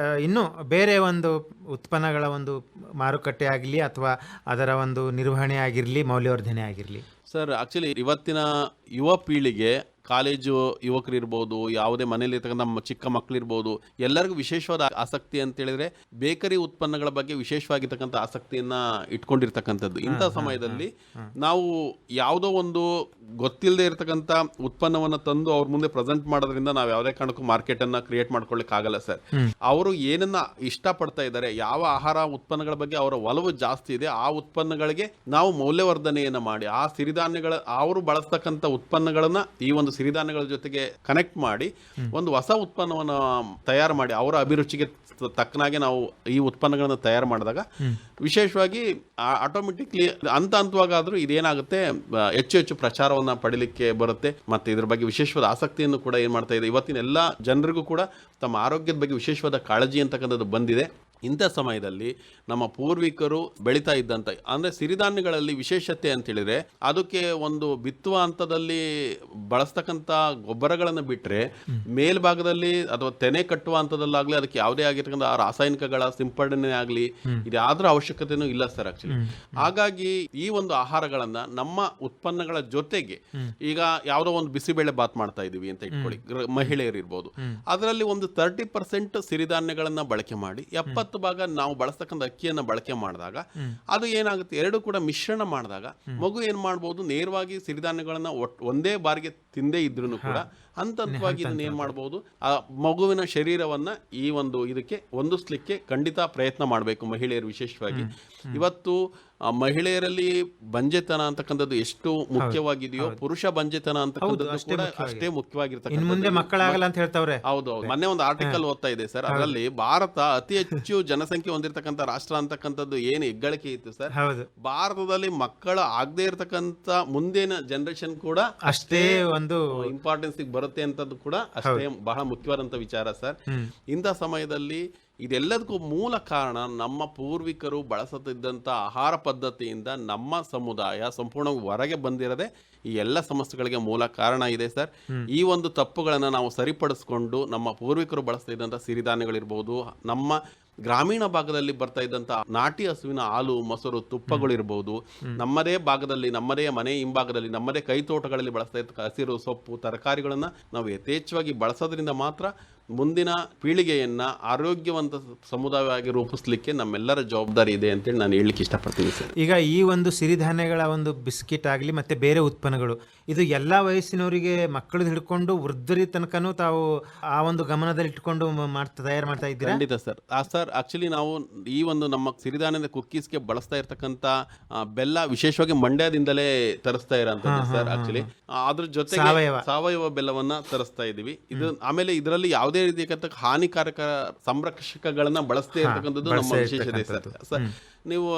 ಇನ್ನು ಬೇರೆ ಒಂದು ಉತ್ಪನ್ನಗಳ ಒಂದು ಮಾರುಕಟ್ಟೆ ಆಗಲಿ ಅಥವಾ ಅದರ ಒಂದು ನಿರ್ವಹಣೆ ಆಗಿರಲಿ, ಮೌಲ್ಯವರ್ಧನೆ ಆಗಿರಲಿ ಸರ್? ಆಕ್ಚುಲಿ ಇವತ್ತಿನ ಯುವ ಪೀಳಿಗೆ, ಕಾಲೇಜು ಯುವಕರು ಇರ್ಬೋದು, ಯಾವುದೇ ಮನೇಲಿ ಇರ್ತಕ್ಕಂಥ ಚಿಕ್ಕ ಮಕ್ಕಳಿರ್ಬೋದು, ಎಲ್ಲರಿಗೂ ವಿಶೇಷವಾದ ಆಸಕ್ತಿ ಅಂತ ಹೇಳಿದ್ರೆ ಬೇಕರಿ ಉತ್ಪನ್ನಗಳ ಬಗ್ಗೆ ವಿಶೇಷವಾಗಿರ್ತಕ್ಕಂಥ ಆಸಕ್ತಿಯನ್ನ ಇಟ್ಕೊಂಡಿರ್ತಕ್ಕಂಥದ್ದು. ಇಂಥ ಸಮಯದಲ್ಲಿ ನಾವು ಯಾವುದೋ ಒಂದು ಗೊತ್ತಿಲ್ಲದೆ ಇರತಕ್ಕಂಥ ಉತ್ಪನ್ನವನ್ನ ತಂದು ಅವ್ರ ಮುಂದೆ ಪ್ರೆಸೆಂಟ್ ಮಾಡೋದ್ರಿಂದ ನಾವು ಯಾವುದೇ ಕಾರಣಕ್ಕೂ ಮಾರ್ಕೆಟ್ ಅನ್ನ ಕ್ರಿಯೇಟ್ ಮಾಡ್ಕೊಳ್ಳಿಕ್ ಆಗಲ್ಲ ಸರ್. ಅವರು ಏನನ್ನ ಇಷ್ಟಪಡ್ತಾ ಇದ್ದಾರೆ, ಯಾವ ಆಹಾರ ಉತ್ಪನ್ನಗಳ ಬಗ್ಗೆ ಅವರ ಒಲವು ಜಾಸ್ತಿ ಇದೆ, ಆ ಉತ್ಪನ್ನಗಳಿಗೆ ನಾವು ಮೌಲ್ಯವರ್ಧನೆಯನ್ನ ಮಾಡಿ ಆ ಸಿರಿಧಾನ್ಯಗಳ ಅವರು ಬಳಸ್ತಕ್ಕಂಥ ಉತ್ಪನ್ನಗಳನ್ನ ಈ ಒಂದು ಸಿರಿಧಾನ್ಯಗಳ ಜೊತೆಗೆ ಕನೆಕ್ಟ್ ಮಾಡಿ ಒಂದು ಹೊಸ ಉತ್ಪನ್ನವನ್ನು ತಯಾರು ಮಾಡಿ ಅವರ ಅಭಿರುಚಿಗೆ ತಕ್ಕನಾಗೆ ನಾವು ಈ ಉತ್ಪನ್ನಗಳನ್ನು ತಯಾರು ಮಾಡಿದಾಗ ವಿಶೇಷವಾಗಿ ಆಟೋಮೆಟಿಕ್ಲಿ ಹಂತವಾಗಾದ್ರೂ ಇದೇನಾಗುತ್ತೆ, ಹೆಚ್ಚು ಪ್ರಚಾರವನ್ನ ಪಡಿಲಿಕ್ಕೆ ಬರುತ್ತೆ. ಮತ್ತೆ ಇದ್ರ ಬಗ್ಗೆ ವಿಶೇಷವಾದ ಆಸಕ್ತಿಯನ್ನು ಕೂಡ ಏನ್ ಮಾಡ್ತಾ ಇದೆ, ಇವತ್ತಿನ ಎಲ್ಲ ಜನರಿಗೂ ಕೂಡ ತಮ್ಮ ಆರೋಗ್ಯದ ಬಗ್ಗೆ ವಿಶೇಷವಾದ ಕಾಳಜಿ ಅಂತಕ್ಕಂಥದ್ದು ಬಂದಿದೆ. ಇಂಥ ಸಮಯದಲ್ಲಿ ನಮ್ಮ ಪೂರ್ವಿಕರು ಬೆಳೀತಾ ಇದ್ದಂಥ ಅಂದರೆ ಸಿರಿಧಾನ್ಯಗಳಲ್ಲಿ ವಿಶೇಷತೆ ಅಂತ ಹೇಳಿದ್ರೆ ಅದಕ್ಕೆ ಒಂದು ಬಿತ್ತುವ ಹಂತದಲ್ಲಿ ಬಳಸ್ತಕ್ಕಂಥ ಗೊಬ್ಬರಗಳನ್ನು ಬಿಟ್ಟರೆ ಮೇಲ್ಭಾಗದಲ್ಲಿ ಅಥವಾ ತೆನೆ ಕಟ್ಟುವ ಹಂತದಲ್ಲಾಗಲಿ ಅದಕ್ಕೆ ಯಾವುದೇ ಆಗಿರ್ತಕ್ಕಂಥ ರಾಸಾಯನಿಕಗಳ ಸಿಂಪಡಣೆ ಆಗಲಿ ಇದ್ಯಾವುದರ ಅವಶ್ಯಕತೆನೂ ಇಲ್ಲ ಸರ್ ಆಕ್ಚುಲಿ. ಹಾಗಾಗಿ ಈ ಒಂದು ಆಹಾರಗಳನ್ನು ನಮ್ಮ ಉತ್ಪನ್ನಗಳ ಜೊತೆಗೆ ಈಗ ಯಾವುದೋ ಒಂದು ಬಿಸಿಬೇಳೆ ಬಾತ್ ಮಾಡ್ತಾ ಇದೀವಿ ಅಂತ ಇಟ್ಕೊಳ್ಳಿ, ಮಹಿಳೆಯರು ಇರ್ಬೋದು, ಅದರಲ್ಲಿ ಒಂದು 30% ಸಿರಿಧಾನ್ಯಗಳನ್ನ ಬಳಕೆ ಮಾಡಿ 70 ಭಾಗ ನಾವು ಬಳಸ್ತಕ್ಕಂಥ ಅಕ್ಕಿಯನ್ನ ಬಳಕೆ ಮಾಡಿದಾಗ ಅದು ಏನಾಗುತ್ತೆ, ಎರಡು ಕೂಡ ಮಿಶ್ರಣ ಮಾಡಿದಾಗ ಮಗು ಏನ್ ಮಾಡ್ಬೋದು, ನೇರವಾಗಿ ಸಿರಿಧಾನ್ಯಗಳನ್ನ ಒಂದೇ ಬಾರಿಗೆ ತಿಂದೇ ಇದ್ರೂ ಕೂಡ ಹಂತವಾಗಿ ಇದನ್ನ ಏನ್ ಮಾಡಬಹುದು, ಆ ಮಗುವಿನ ಶರೀರವನ್ನ ಈ ಒಂದು ಇದಕ್ಕೆ ಹೊಂದಿಸ್ಲಿಕ್ಕೆ ಖಂಡಿತ ಪ್ರಯತ್ನ ಮಾಡಬೇಕು ಮಹಿಳೆಯರು ವಿಶೇಷವಾಗಿ. ಇವತ್ತು ಮಹಿಳೆಯರಲ್ಲಿ ಬಂಜೆತನ ಅಂತಕ್ಕಂಥದ್ದು ಎಷ್ಟು ಮುಖ್ಯವಾಗಿದೆಯೋ ಪುರುಷ ಬಂಜೆತನ ಅಂತಕ್ಕಂಥದ್ದು ಕೂಡ ಅಷ್ಟೇ ಮುಖ್ಯವಾಗಿರ್ತಕ್ಕಂಥ. ಮುಂದೆ ಮಕ್ಕಳಾಗಲ್ಲ ಅಂತ ಹೇಳ್ತಾವ್ರೆ. ಹೌದು, ಮೊನ್ನೆ ಒಂದು ಆರ್ಟಿಕಲ್ ಓದ್ತಾ ಇದೆ ಸರ್, ಅದರಲ್ಲಿ ಭಾರತ ಅತಿ ಹೆಚ್ಚು ಜನಸಂಖ್ಯೆ ಹೊಂದಿರತಕ್ಕಂಥ ರಾಷ್ಟ್ರ ಅಂತಕ್ಕಂಥದ್ದು ಏನು ಹೆಗ್ಗಳಿಕೆ ಇತ್ತು ಸರ್, ಭಾರತದಲ್ಲಿ ಮಕ್ಕಳು ಆಗದೆ ಇರತಕ್ಕಂಥ ಮುಂದಿನ ಜನರೇಷನ್ ಕೂಡ ಅಷ್ಟೇ ಒಂದು ಇಂಪಾರ್ಟೆನ್ಸ್ ಬರುತ್ತೆ ಅಂತದ್ದು ಕೂಡ ಅಷ್ಟೇ ಬಹಳ ಮುಖ್ಯವಾದಂತ ವಿಚಾರ ಸರ್. ಇಂಥ ಸಮಯದಲ್ಲಿ ಇದೆಲ್ಲದಕ್ಕೂ ಮೂಲ ಕಾರಣ ನಮ್ಮ ಪೂರ್ವಿಕರು ಬಳಸುತ್ತಿದ್ದಂಥ ಆಹಾರ ಪದ್ಧತಿಯಿಂದ ನಮ್ಮ ಸಮುದಾಯ ಸಂಪೂರ್ಣವಾಗಿ ಹೊರಗೆ ಬಂದಿರದೆ ಈ ಎಲ್ಲ ಸಮಸ್ಯೆಗಳಿಗೆ ಮೂಲ ಕಾರಣ ಇದೆ ಸರ್. ಈ ಒಂದು ತಪ್ಪುಗಳನ್ನು ನಾವು ಸರಿಪಡಿಸ್ಕೊಂಡು ನಮ್ಮ ಪೂರ್ವಿಕರು ಬಳಸ್ತಾ ಇದ್ದಂಥ ಸಿರಿಧಾನ್ಯಗಳಿರ್ಬೋದು, ನಮ್ಮ ಗ್ರಾಮೀಣ ಭಾಗದಲ್ಲಿ ಬರ್ತಾ ಇದ್ದಂಥ ನಾಟಿ ಹಸುವಿನ ಹಾಲು, ಮೊಸರು, ತುಪ್ಪಗಳಿರ್ಬೋದು, ನಮ್ಮದೇ ಭಾಗದಲ್ಲಿ ನಮ್ಮದೇ ಮನೆ ಹಿಂಭಾಗದಲ್ಲಿ ನಮ್ಮದೇ ಕೈತೋಟಗಳಲ್ಲಿ ಬಳಸ್ತಾ ಇದ್ದ ಹಸಿರು ಸೊಪ್ಪು ತರಕಾರಿಗಳನ್ನ ನಾವು ಯಥೇಚ್ಛವಾಗಿ ಬಳಸೋದ್ರಿಂದ ಮಾತ್ರ ಮುಂದಿನ ಪೀಳಿಗೆಯನ್ನ ಆರೋಗ್ಯವಂತ ಸಮುದಾಯವಾಗಿ ರೂಪಿಸ್ಲಿಕ್ಕೆ ನಮ್ಮೆಲ್ಲರ ಜವಾಬ್ದಾರಿ ಇದೆ ಅಂತೇಳಿ ನಾನು ಹೇಳಲಿಕ್ಕೆ ಇಷ್ಟಪಡ್ತೀನಿ ಸರ್. ಈಗ ಈ ಒಂದು ಸಿರಿಧಾನ್ಯಗಳ ಒಂದು ಬಿಸ್ಕಿಟ್ ಆಗಲಿ ಮತ್ತೆ ಬೇರೆ ಉತ್ಪನ್ನಗಳು ಇದು ಎಲ್ಲ ವಯಸ್ಸಿನವರಿಗೆ ಮಕ್ಕಳು ಹಿಡ್ಕೊಂಡು ವೃದ್ಧರಿ ತನಕನೂ ತಾವು ಆ ಒಂದು ಗಮನದಲ್ಲಿ ಇಟ್ಕೊಂಡು ತಯಾರು ಮಾಡ್ತಾ ಇದ್ದೀರಾ? ಖಂಡಿತ ಸರ್. ಸರ್ ಆಕ್ಚುಲಿ ನಾವು ಈ ಒಂದು ನಮ್ಮ ಸಿರಿಧಾನ್ಯದ ಕುಕ್ಕೀಸ್ಗೆ ಬಳಸ್ತಾ ಇರ್ತಕ್ಕಂಥ ಬೆಲ್ಲ ವಿಶೇಷವಾಗಿ ಮಂಡ್ಯದಿಂದಲೇ ತರಿಸ್ತಾ ಇರೋಂಥದ್ದು ಸರ್. ಆಕ್ಚುಲಿ ಅದ್ರ ಜೊತೆಗೆ ಸಾವಯವ ಬೆಲ್ಲವನ್ನ ತರಿಸ್ತಾ ಇದೀವಿ. ಇದು ಆಮೇಲೆ ಇದರಲ್ಲಿ ಯಾವುದೇ ರೀತಿಯ ಹಾನಿಕಾರಕ ಸಂರಕ್ಷಕಗಳನ್ನ ಬಳಸ್ತಾ ಇರ್ತಕ್ಕಂಥದ್ದು ನಮ್ಮ ವಿಶೇಷತೆ ಸರ್.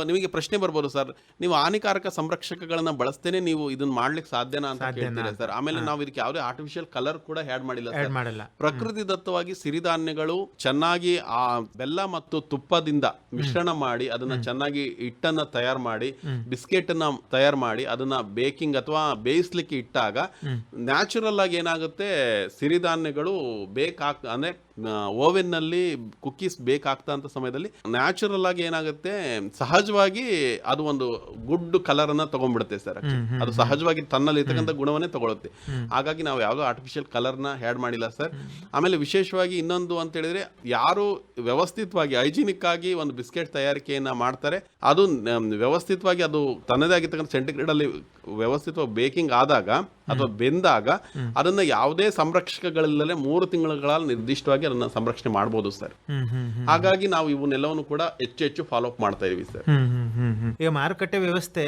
ನಿಮಗೆ ಪ್ರಶ್ನೆ ಬರ್ಬೋದು ಸರ್, ನೀವು ಹಾನಿಕಾರಕ ಸಂರಕ್ಷಕಗಳನ್ನ ಬಳಸ್ತೇನೆ ನೀವು ಇದನ್ನ ಮಾಡ್ಲಿಕ್ಕೆ ಸಾಧ್ಯನಾ ಅಂತ ಕೇಳ್ತೀರಾ ಸರ್. ಆಮೇಲೆ ನಾವು ಇದಕ್ಕೆ ಯಾವುದೇ ಆರ್ಟಿಫಿಷಿಯಲ್ ಕಲರ್ ಕೂಡ ಆಡ್ ಮಾಡಿಲ್ಲ ಸರ್. ಪ್ರಕೃತಿ ದತ್ತವಾಗಿ ಸಿರಿಧಾನ್ಯಗಳು ಚೆನ್ನಾಗಿ ಆ ಬೆಲ್ಲ ಮತ್ತು ತುಪ್ಪದಿಂದ ಮಿಶ್ರಣ ಮಾಡಿ ಅದನ್ನ ಚೆನ್ನಾಗಿ ಹಿಟ್ಟನ್ನ ತಯಾರು ಮಾಡಿ ಬಿಸ್ಕೆಟ್ ಅನ್ನ ತಯಾರು ಮಾಡಿ ಅದನ್ನ ಬೇಕಿಂಗ್ ಅಥವಾ ಬೇಯಿಸ್ಲಿಕ್ಕೆ ಇಟ್ಟಾಗ ನ್ಯಾಚುರಲ್ ಆಗಿ ಏನಾಗುತ್ತೆ, ಸಿರಿಧಾನ್ಯಗಳು ಅಂದ್ರೆ ಓವೆನ್ ನಲ್ಲಿ ಕುಕ್ಕೀಸ್ ಬೇಕಾಗ್ತಾ ಅಂತ ಸಮಯದಲ್ಲಿ ನ್ಯಾಚುರಲ್ ಆಗಿ ಏನಾಗುತ್ತೆ, ಸಹಜವಾಗಿ ಅದು ಒಂದು ಗುಡ್ ಕಲರ್ ಅನ್ನ ತಗೊಂಡ್ಬಿಡುತ್ತೆ ಸರ್. ಅದು ಸಹಜವಾಗಿ ತನ್ನಲ್ಲಿ ಇರ್ತಕ್ಕಂಥ ಗುಣವನ್ನೇ ತಗೊಳುತ್ತೆ. ಹಾಗಾಗಿ ನಾವು ಯಾವುದೋ ಆರ್ಟಿಫಿಷಿಯಲ್ ಕಲರ್ನ ಆ್ಯಡ್ ಮಾಡಿಲ್ಲ ಸರ್. ಆಮೇಲೆ ವಿಶೇಷವಾಗಿ ಇನ್ನೊಂದು ಅಂತ ಹೇಳಿದ್ರೆ, ಯಾರು ವ್ಯವಸ್ಥಿತವಾಗಿ ಹೈಜಿನಿಕ್ ಆಗಿ ಒಂದು ಬಿಸ್ಕೆಟ್ ತಯಾರಿಕೆಯನ್ನ ಮಾಡ್ತಾರೆ ಅದು ವ್ಯವಸ್ಥಿತವಾಗಿ ಅದು ತನ್ನದೇ ಆಗಿರ್ತಕ್ಕಂಥ ಸೆಂಟಿಗ್ರೇಡ್ ಅಲ್ಲಿ ವ್ಯವಸ್ಥಿತವಾಗಿ ಬೇಕಿಂಗ್ ಆದಾಗ ಅಥವಾ ಬೆಂದಾಗ ಅದನ್ನ ಯಾವುದೇ ಸಂರಕ್ಷಕಗಳಿಲ್ಲದೆ 3 ತಿಂಗಳ ನಿರ್ದಿಷ್ಟವಾಗಿ ಅದನ್ನ ಸಂರಕ್ಷಣೆ ಮಾಡಬಹುದು ಸರ್. ಹಾಗಾಗಿ ನಾವು ಇವನ್ನೆಲ್ಲವನ್ನು ಕೂಡ ಹೆಚ್ಚು ಫಾಲೋ ಅಪ್ ಮಾಡ್ತಾ ಇದೀವಿ ಸರ್. ಈಗ ಮಾರುಕಟ್ಟೆ ವ್ಯವಸ್ಥೆ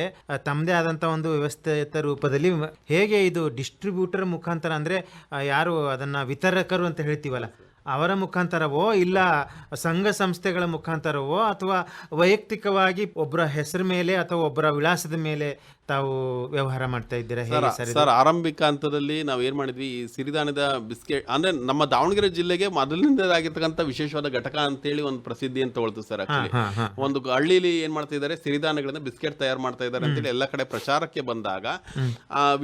ತಮ್ಮದೇ ಆದಂತ ಒಂದು ವ್ಯವಸ್ಥಿತ ರೂಪದಲ್ಲಿ ಹೇಗೆ ಇದು ಡಿಸ್ಟ್ರಿಬ್ಯೂಟರ್ ಮುಖಾಂತರ ಅಂದ್ರೆ ಯಾರು ಅದನ್ನ ವಿತರಕರು ಅಂತ ಹೇಳ್ತೀವಲ್ಲ ಅವರ ಮುಖಾಂತರವೋ ಇಲ್ಲ ಸಂಘ ಸಂಸ್ಥೆಗಳ ಮುಖಾಂತರವೋ ಅಥವಾ ವೈಯಕ್ತಿಕವಾಗಿ ಒಬ್ಬರ ಹೆಸರು ಮೇಲೆ ಅಥವಾ ಒಬ್ಬರ ವಿಳಾಸದ ಮೇಲೆ ತಾವು ವ್ಯವಹಾರ ಮಾಡ್ತಾ ಇದ್ದೀರಾ? ಸರ್, ಆರಂಭಿಕ ಹಂತದಲ್ಲಿ ನಾವು ಏನ್ ಮಾಡಿದ್ವಿ, ಈ ಸಿರಿಧಾನ್ಯದ ಬಿಸ್ಕೆಟ್ ಅಂದ್ರೆ ನಮ್ಮ ದಾವಣಗೆರೆ ಜಿಲ್ಲೆಗೆ ಮೊದಲಿನಿಂದಾಗಿರ್ತಕ್ಕಂಥ ವಿಶೇಷವಾದ ಘಟಕ ಅಂತೇಳಿ ಒಂದು ಪ್ರಸಿದ್ಧಿ ಅಂತ ತೊಳ್ತು ಸರ್. ಆಕ್ಚುಲಿ ಒಂದು ಹಳ್ಳಿಲಿ ಏನ್ ಮಾಡ್ತಾ ಇದ್ದಾರೆ, ಸಿರಿಧಾನ್ಯಗಳಿಂದ ಬಿಸ್ಕೆಟ್ ತಯಾರು ಮಾಡ್ತಾ ಇದ್ದಾರೆ ಅಂತೇಳಿ ಎಲ್ಲ ಕಡೆ ಪ್ರಚಾರಕ್ಕೆ ಬಂದಾಗ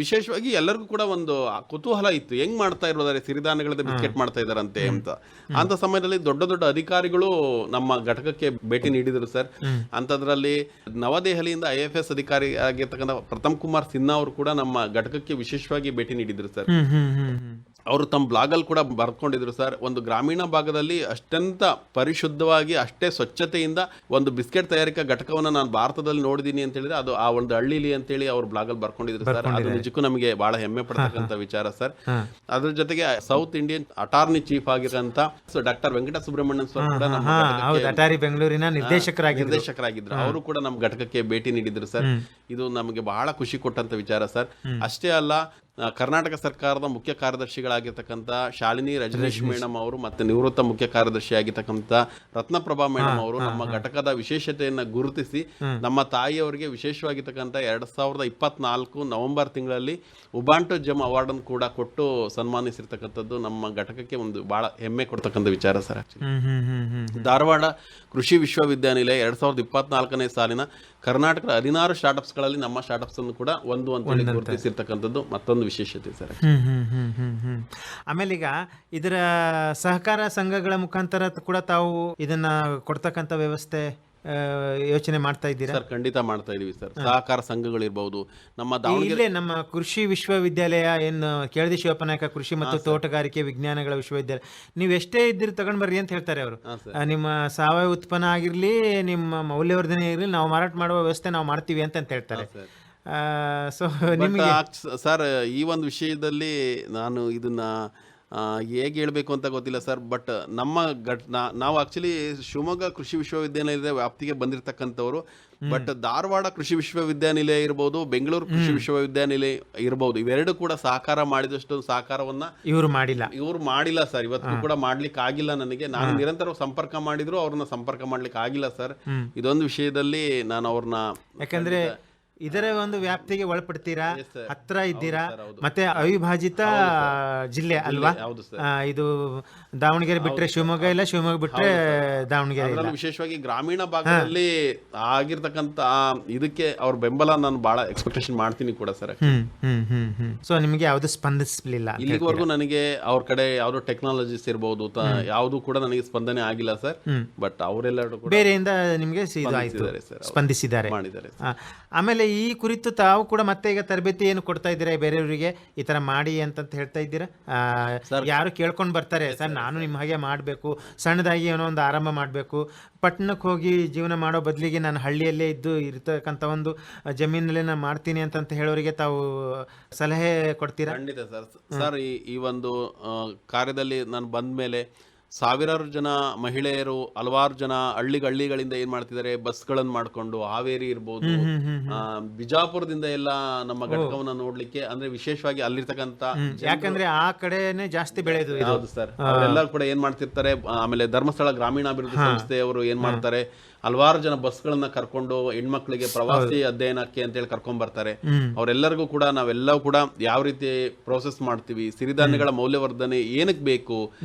ವಿಶೇಷವಾಗಿ ಎಲ್ಲರಿಗೂ ಕೂಡ ಒಂದು ಕುತೂಹಲ ಇತ್ತು, ಹೆಂಗ್ ಮಾಡ್ತಾ ಇರೋದಾರೆ ಸಿರಿಧಾನ್ಯಗಳಿಂದ ಬಿಸ್ಕೆಟ್ ಮಾಡ್ತಾ ಇದಾರಂತೆ ಅಂತ. ಅಂತ ಸಮಯದಲ್ಲಿ ದೊಡ್ಡ ದೊಡ್ಡ ಅಧಿಕಾರಿಗಳು ನಮ್ಮ ಘಟಕಕ್ಕೆ ಭೇಟಿ ನೀಡಿದರು ಸರ್. ಅಂತದ್ರಲ್ಲಿ ನವದೆಹಲಿಯಿಂದ IFS ಅಧಿಕಾರಿ ಆಗಿರ್ತಕ್ಕಂಥ ಪ್ರಥಮ್ ಕುಮಾರ್ ಸಿನ್ಹಾ ಅವರು ಕೂಡ ನಮ್ಮ ಘಟಕಕ್ಕೆ ವಿಶೇಷವಾಗಿ ಭೇಟಿ ನೀಡಿದ್ರು ಸರ್. ಅವರು ತಮ್ಮ ಬ್ಲಾಗ್ ಅಲ್ಲಿ ಕೂಡ ಬರ್ಕೊಂಡಿದ್ರು ಸರ್. ಒಂದು ಗ್ರಾಮೀಣ ಭಾಗದಲ್ಲಿ ಅತ್ಯಂತ ಪರಿಶುದ್ಧವಾಗಿ ಅಷ್ಟೇ ಸ್ವಚ್ಛತೆಯಿಂದ ಒಂದು ಬಿಸ್ಕೆಟ್ ತಯಾರಿಕಾ ಘಟಕವನ್ನ ನಾನು ಭಾರತದಲ್ಲಿ ನೋಡಿದೀನಿ ಅಂತ ಹೇಳಿದ್ರೆ ಅದು ಆ ಒಂದು ಹಳ್ಳಿಲಿ ಅಂತೇಳಿ ಅವ್ರು ಬ್ಲಾಗ್ ಅಲ್ಲಿ ಬರ್ಕೊಂಡಿದ್ರು ಸರ್. ಅದು ನಿಜಕ್ಕೂ ನಮಗೆ ಬಹಳ ಹೆಮ್ಮೆ ಪಡ್ತಕ್ಕಂಥ ವಿಚಾರ ಸರ್. ಅದ್ರ ಜೊತೆಗೆ ಸೌತ್ ಇಂಡಿಯನ್ ಅಟಾರ್ನಿ ಚೀಫ್ ಆಗಿರಂತ ಡಾಕ್ಟರ್ ವೆಂಕಟ ಸುಬ್ರಹ್ಮಣ್ಯನ್ ಸರ್ ಕೂಡ ನಮ್ಮ ಬೆಂಗಳೂರಿನ ನಿರ್ದೇಶಕರಾಗಿದ್ರು. ಅವರು ಕೂಡ ನಮ್ಮ ಘಟಕಕ್ಕೆ ಭೇಟಿ ನೀಡಿದ್ರು ಸರ್. ಇದು ನಮಗೆ ಬಹಳ ಖುಷಿ ಕೊಟ್ಟಂತ ವಿಚಾರ ಸರ್. ಅಷ್ಟೇ ಅಲ್ಲ, ಕರ್ನಾಟಕ ಸರ್ಕಾರದ ಮುಖ್ಯ ಕಾರ್ಯದರ್ಶಿಗಳಾಗಿರ್ತಕ್ಕಂಥ ಶಾಲಿನಿ ರಜನೀಶ್ ಮೇಡಮ್ ಅವರು ಮತ್ತು ನಿವೃತ್ತ ಮುಖ್ಯ ಕಾರ್ಯದರ್ಶಿ ಆಗಿರ್ತಕ್ಕಂಥ ರತ್ನಪ್ರಭಾ ಮೇಡಮ್ ಅವರು ನಮ್ಮ ಘಟಕದ ವಿಶೇಷತೆಯನ್ನು ಗುರುತಿಸಿ ನಮ್ಮ ತಾಯಿಯವರಿಗೆ ವಿಶೇಷವಾಗಿರ್ತಕ್ಕಂಥ 2024 ನವೆಂಬರ್ ತಿಂಗಳಲ್ಲಿ ಉಬಾಂಟು ಜಮ್ ಅವಾರ್ಡ್ ಅನ್ನು ಕೂಡ ಕೊಟ್ಟು ಸನ್ಮಾನಿಸಿರ್ತಕ್ಕಂಥದ್ದು ನಮ್ಮ ಘಟಕಕ್ಕೆ ಒಂದು ಬಹಳ ಹೆಮ್ಮೆ ಕೊಡ್ತಕ್ಕಂಥ ವಿಚಾರ ಸರ್. ಧಾರವಾಡ ಕೃಷಿ ವಿಶ್ವವಿದ್ಯಾನಿಲಯ 2024ನೇ ಸಾಲಿನ ಕರ್ನಾಟಕದ 16 ಸ್ಟಾರ್ಟ್ಅಪ್ಸ್ಗಳಲ್ಲಿ ನಮ್ಮ ಸ್ಟಾರ್ಟ್ಅಪ್ಸ್ ಅನ್ನು ಕೂಡ ಒಂದು ಅಂತೇಳಿ ಗುರುತಿಸಿರ್ತಕ್ಕಂಥದ್ದು ಮತ್ತೊಂದು ವಿಶೇಷತೆ ಸರ್. ಆಮೇಲೆ ಈಗ ಇದರ ಸಹಕಾರ ಸಂಘಗಳ ಮುಖಾಂತರ ಕೂಡ ತಾವು ಇದನ್ನ ಕೊಡ್ತಕ್ಕಂಥ ವ್ಯವಸ್ಥೆ ಯೋಚನೆ ಮಾಡ್ತಾ ಇದ್ದೀರಾ ಸರ್? ಖಂಡಿತ ಮಾಡ್ತಾ ಇದೀವಿ ಸರ್. ಸಹಕಾರ ಸಂಘಗಳಿರ್ಬಹುದು, ನಮ್ಮ ಇಲ್ಲೇ ನಮ್ಮ ಕೃಷಿ ವಿಶ್ವವಿದ್ಯಾಲಯ ಏನು ಕೆಳದಿ ಶಿವಪ್ಪನಾಯಕ ಕೃಷಿ ಮತ್ತು ತೋಟಗಾರಿಕೆ ವಿಜ್ಞಾನಗಳ ವಿಶ್ವವಿದ್ಯಾಲಯ, ನೀವು ಎಷ್ಟೇ ಇದ್ದಿರಿ ತಗೊಂಡ್ ಬರ್ರಿ ಅಂತ ಹೇಳ್ತಾರೆ ಅವರು. ನಿಮ್ಮ ಸಾವಯವ ಉತ್ಪನ್ನ ಆಗಿರ್ಲಿ, ನಿಮ್ಮ ಮೌಲ್ಯವರ್ಧನೆ ಆಗಿರ್ಲಿ, ನಾವು ಮಾರಾಟ ಮಾಡುವ ವ್ಯವಸ್ಥೆ ನಾವು ಮಾಡ್ತೀವಿ ಅಂತ ಹೇಳ್ತಾರೆ. ಸೊ ನಿಮಗೆ ಸರ್ ಈ ಒಂದು ವಿಷಯದಲ್ಲಿ ನಾನು ಇದನ್ನ ಹೇಗೆ ಹೇಳಬೇಕು ಅಂತ ಗೊತ್ತಿಲ್ಲ ಸರ್. ಬಟ್ ನಮ್ಮ ನಾವು ಆಕ್ಚುಲಿ ಶಿವಮೊಗ್ಗ ಕೃಷಿ ವಿಶ್ವವಿದ್ಯಾನಿಲಯದ ವ್ಯಾಪ್ತಿಗೆ ಬಂದಿರತಕ್ಕಂಥವ್ರು. ಬಟ್ ಧಾರವಾಡ ಕೃಷಿ ವಿಶ್ವವಿದ್ಯಾನಿಲಯ ಇರ್ಬೋದು, ಬೆಂಗಳೂರು ಕೃಷಿ ವಿಶ್ವವಿದ್ಯಾನಿಲಯ ಇರ್ಬೋದು, ಇವೆರಡು ಕೂಡ ಸಹಕಾರ ಮಾಡಿದಷ್ಟು ಸಹಕಾರವನ್ನ ಇವರು ಮಾಡಿಲ್ಲ ಸರ್. ಇವತ್ತು ಕೂಡ ಮಾಡ್ಲಿಕ್ಕೆ ಆಗಿಲ್ಲ ನನಗೆ. ನಾನು ನಿರಂತರ ಸಂಪರ್ಕ ಮಾಡಿದ್ರು ಅವ್ರನ್ನ ಸಂಪರ್ಕ ಮಾಡ್ಲಿಕ್ಕೆ ಆಗಿಲ್ಲ ಸರ್. ಇದೊಂದು ವಿಷಯದಲ್ಲಿ ನಾನು ಅವ್ರನ್ನ, ಯಾಕಂದ್ರೆ ಇದರ ಒಂದು ವ್ಯಾಪ್ತಿಗೆ ಒಳಪಡ್ತೀರಾ, ಹತ್ರ ಇದ್ದೀರಾ, ಮತ್ತೆ ಅವಿಭಾಜಿತ ಜಿಲ್ಲೆ ಅಲ್ವಾ ಇದು. ದಾವಣಗೆರೆ ಬಿಟ್ರೆ ಶಿವಮೊಗ್ಗ ಇಲ್ಲ, ಶಿವಮೊಗ್ಗ ಬಿಟ್ರೆ ದಾವಣಗೆರೆ ಇಲ್ಲ. ವಿಶೇಷವಾಗಿ ಗ್ರಾಮೀಣ ಭಾಗದಲ್ಲಿ ಆಗಿರ್ತಕ್ಕಂಥ ಇದಕ್ಕೆ ಅವ್ರ ಬೆಂಬಲ ನಾನು ಬಹಳ ಎಕ್ಸ್ಪೆಕ್ಟೇಷನ್ ಮಾಡ್ತೀನಿ ಕೂಡ ಸರ್. ಸೊ ನಿಮಗೆ ಯಾವ್ದು ಸ್ಪಂದಿಸಲಿಲ್ಲ ಇಲ್ಲಿವರೆಗೂ? ನನಗೆ ಅವ್ರ ಕಡೆ ಯಾವ್ದು ಟೆಕ್ನಾಲಜೀಸ್ ಇರ್ಬೋದು, ಯಾವ್ದು ಕೂಡ ನನಗೆ ಸ್ಪಂದನೆ ಆಗಿಲ್ಲ ಸರ್. ಬಟ್ ಅವರೆಲ್ಲರೂ ಬೇರೆಯಿಂದ ನಿಮಗೆ ಸ್ಪಂದಿಸಿದ್ದಾರೆ. ಆಮೇಲೆ ಈ ಕುರಿತು ತಾವು ಕೂಡ ಮತ್ತೆ ಈಗ ತರಬೇತಿ ಏನು ಕೊಡ್ತಾ ಇದ್ದೀರಾ ಬೇರೆಯವರಿಗೆ, ಈ ತರ ಮಾಡಿ ಅಂತ ಹೇಳ್ತಾ ಇದ್ದೀರಾ? ಯಾರು ಕೇಳ್ಕೊಂಡು ಬರ್ತಾರೆ ಸರ್, ನಾನು ನಿಮ್ಮ ಹಾಗೆ ಮಾಡಬೇಕು, ಸಣ್ಣದಾಗಿ ಏನೋ ಒಂದು ಆರಂಭ ಮಾಡಬೇಕು, ಪಟ್ಟಣಕ್ಕೆ ಹೋಗಿ ಜೀವನ ಮಾಡೋ ಬದಲಿಗೆ ನಾನು ಹಳ್ಳಿಯಲ್ಲೇ ಇದ್ದು ಇರ್ತಕ್ಕಂಥ ಒಂದು ಜಮೀನಲ್ಲೇ ನಾನು ಮಾಡ್ತೀನಿ ಅಂತ ಹೇಳೋರಿಗೆ ತಾವು ಸಲಹೆ ಕೊಡ್ತೀರಾ? ಖಂಡಿತ ಸರ್. ಸರ್ ಈ ಒಂದು ಕಾರ್ಯದಲ್ಲಿ ನಾನು ಬಂದ ಮೇಲೆ ಸಾವಿರಾರು ಜನ ಮಹಿಳೆಯರು, ಹಲವಾರು ಜನ ಹಳ್ಳಿಗಳಿಂದ ಏನ್ ಮಾಡ್ತಿದ್ದಾರೆ, ಬಸ್ಗಳನ್ನು ಮಾಡ್ಕೊಂಡು ಹಾವೇರಿ ಇರ್ಬೋದು, ಬಿಜಾಪುರದಿಂದ ಎಲ್ಲ ನಮ್ಮ ಘಟಕವನ್ನ ನೋಡ್ಲಿಕ್ಕೆ, ಅಂದ್ರೆ ವಿಶೇಷವಾಗಿ ಅಲ್ಲಿರ್ತಕ್ಕಂಥ, ಯಾಕಂದ್ರೆ ಆ ಕಡೆನೆ ಜಾಸ್ತಿ ಬೆಳೆದು. ಹೌದು ಸರ್. ಅವರೆಲ್ಲ ಕೂಡ ಏನ್ ಮಾಡ್ತಿರ್ತಾರೆ, ಆಮೇಲೆ ಧರ್ಮಸ್ಥಳ ಗ್ರಾಮೀಣಾಭಿವೃದ್ಧಿ ಸಂಸ್ಥೆಯವರು ಏನ್ ಮಾಡ್ತಾರೆ, ಹಲವಾರು ಜನ ಬಸ್ಗಳನ್ನ ಕರ್ಕೊಂಡು ಹೆಣ್ಮಕ್ಳಿಗೆ ಪ್ರವಾಸಿ ಅಧ್ಯಯನಕ್ಕೆ ಅಂತೇಳಿ ಕರ್ಕೊಂಡ್ ಬರ್ತಾರೆ. ಅವರೆಲ್ಲರಿಗೂ ಕೂಡ ನಾವೆಲ್ಲವೂ ಕೂಡ ಯಾವ ರೀತಿ ಪ್ರೋಸೆಸ್ ಮಾಡ್ತೀವಿ, ಸಿರಿಧಾನ್ಯಗಳ ಮೌಲ್ಯವರ್ಧನೆ ಏನಕ್ಕೆ ಬೇಕು,